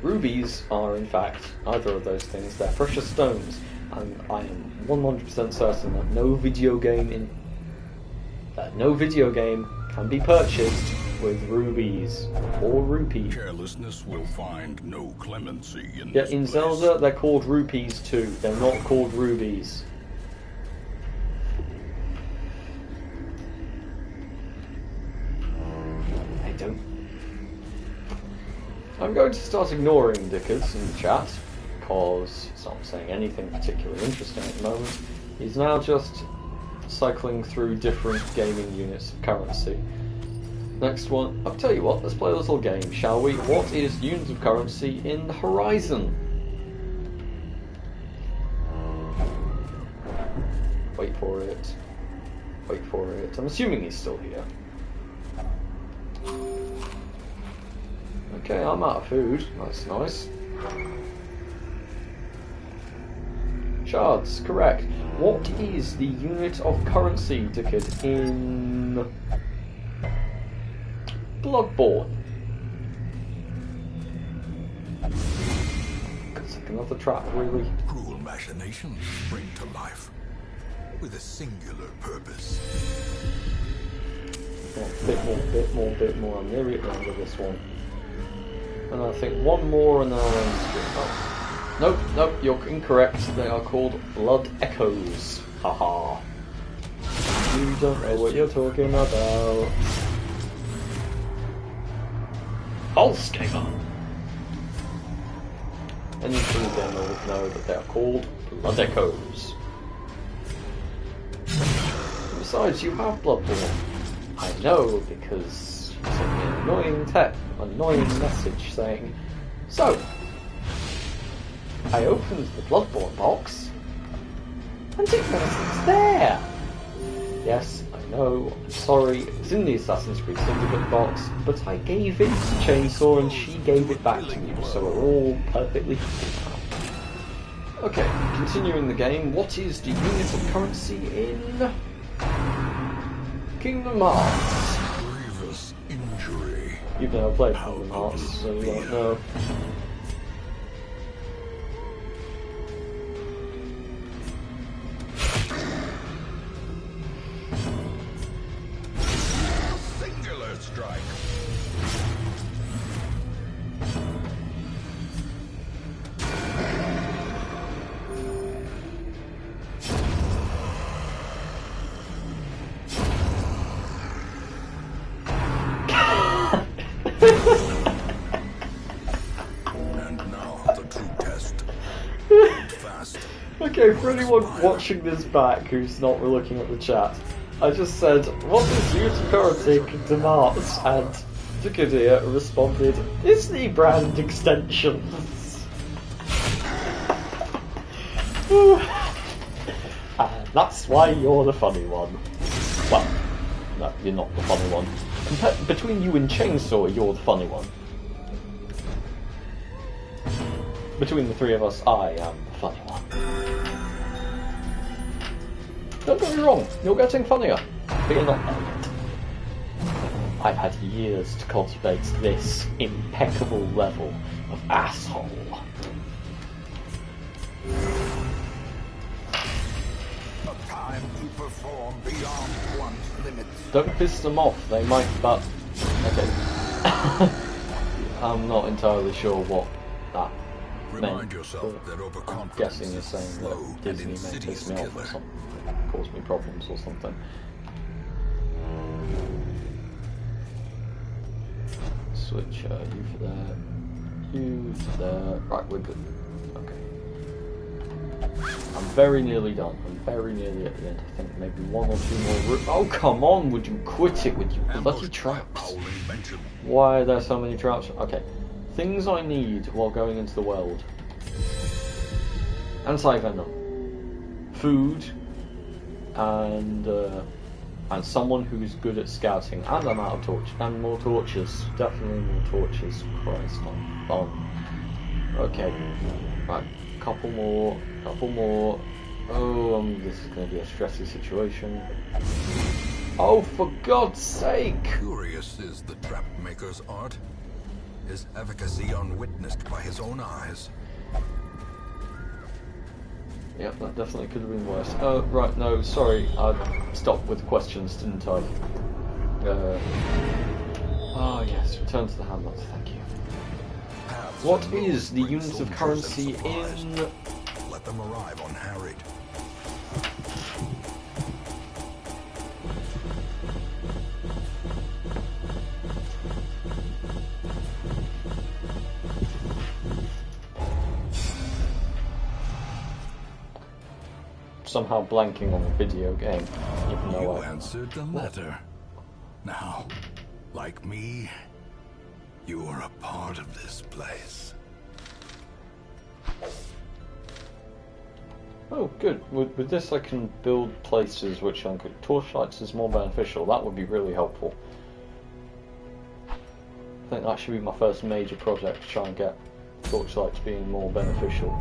Rubies are, in fact, either of those things. They're precious stones, and I am 100% certain that no video game can be purchased with rubies or rupees. Carelessness will find no clemency in Yeah, this in place. Zelda they're called rupees too. They're not called rubies. I don't. I'm going to start ignoring Dickers in the chat because he's not saying anything particularly interesting at the moment. He's now just cycling through different gaming units of currency. Next one, I'll tell you what, let's play a little game, shall we? What is unit of currency in Horizon? Wait for it. Wait for it. I'm assuming he's still here. Okay, I'm out of food. That's nice. Shards, correct. What is the unit of currency, Dickard, in Bloodborne? It's like another trap, really. Cruel machinations spring to life with a singular purpose. Oh, bit more. I'm nearly at the end of this one. And I think one more and then I'll end the stream. Oh. Nope, you're incorrect. They are called Blood Echoes. Haha. You don't know what you're talking about. False gamer! Any true gamer would know that they are called Blood Echoes. Besides, you have Bloodborne. I know because you sent me an annoying message saying, so, I opened the Bloodborne box, and it wasn't there! Yes, I know, I'm sorry, it was in the Assassin's Creed Syndicate box, but I gave it to Chainsaw and she gave it back to you, so we're all perfectly happy. Okay, continuing the game, what is the unit of currency in Kingdom Hearts? Grievous injury. You've never played Kingdom Hearts, so you won't know. Singular strike. And now the true test. Hold fast. Okay, for anyone watching this back who's not looking at the chat, I just said, what is unit of currency in Kingdom Hearts? And Dukadir responded, it's the brand extensions. And that's why you're the funny one. Well, no, you're not the funny one. Between you and Chainsaw, you're the funny one. Between the three of us, I am the funny one. Don't get me wrong, you're getting funnier, but you're not there yet. I've had years to cultivate this impeccable level of asshole. A time to perform beyond one's limits. Don't piss them off, they might, but... Okay. I'm not entirely sure what that Remind meant. yourself that I'm overconfidence guessing you're is saying slow that and Disney may insidious piss me off or killer. something, cause me problems or something. Switch you for there, you for there. Right, we're good. Okay. I'm very nearly done. I'm very nearly at the end. I think maybe one or two more. Oh, come on! Would you quit it with your bloody traps? Why are there so many traps? Okay. Things I need while going into the world. Anti-venom. Food. And someone who's good at scouting. And I'm out of torch. And more torches. Definitely more torches. Christ, I'm bummed. Okay. Right. Couple more. Couple more. Oh, this is going to be a stressy situation. Oh, for God's sake! Curious is the trap maker's art. His efficacy unwitnessed by his own eyes. Yep, that definitely could have been worse. Right, no, sorry, I stopped with questions, didn't I? Yes, return to the hamlet, thank you. What is the unit of currency in... Let them arrive unharried. Somehow blanking on a video game, even though You answered the letter. Now, like me, you are a part of this place. Oh, good. With this I can build places which are good. Torchlights is more beneficial. That would be really helpful. I think that should be my first major project, to try and get torchlights being more beneficial.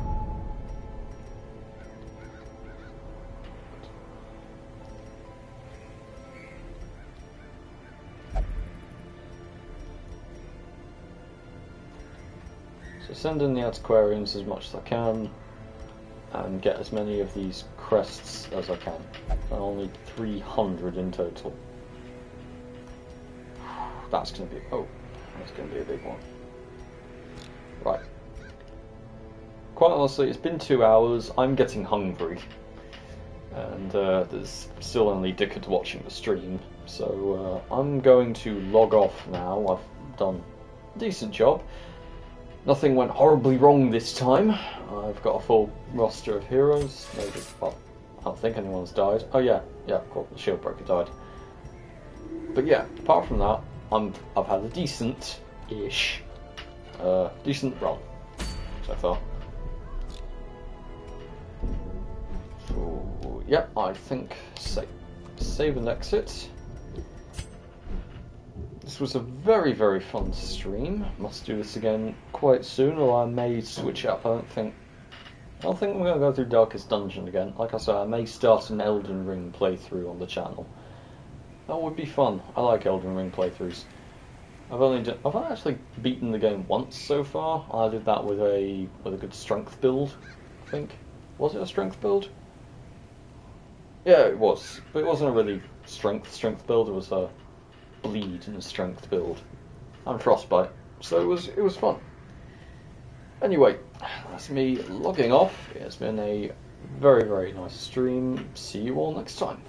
So send in the antiquarians as much as I can, and get as many of these crests as I can. Only 300 in total. That's going to be... oh, that's going to be a big one. Right. Quite honestly, it's been 2 hours, I'm getting hungry. And there's still only Dickard watching the stream, so I'm going to log off now. I've done a decent job. Nothing went horribly wrong this time. I've got a full roster of heroes. Maybe, well, I don't think anyone's died. Oh yeah, cool, the Shieldbreaker died. But yeah, apart from that, I've had a decent-ish, decent run so far. So yeah, I think save and exit. This was a very, very fun stream. Must do this again quite soon, or I may switch up. I don't think we're going to go through Darkest Dungeon again. Like I said, I may start an Elden Ring playthrough on the channel. That would be fun. I like Elden Ring playthroughs. I've actually beaten the game once so far. I did that with a good strength build, I think. Was it a strength build? Yeah, it was. But it wasn't a really strength build. It was a bleed and strength build and frostbite, so it was fun. Anyway, that's me logging off. It's been a very, very nice stream. See you all next time.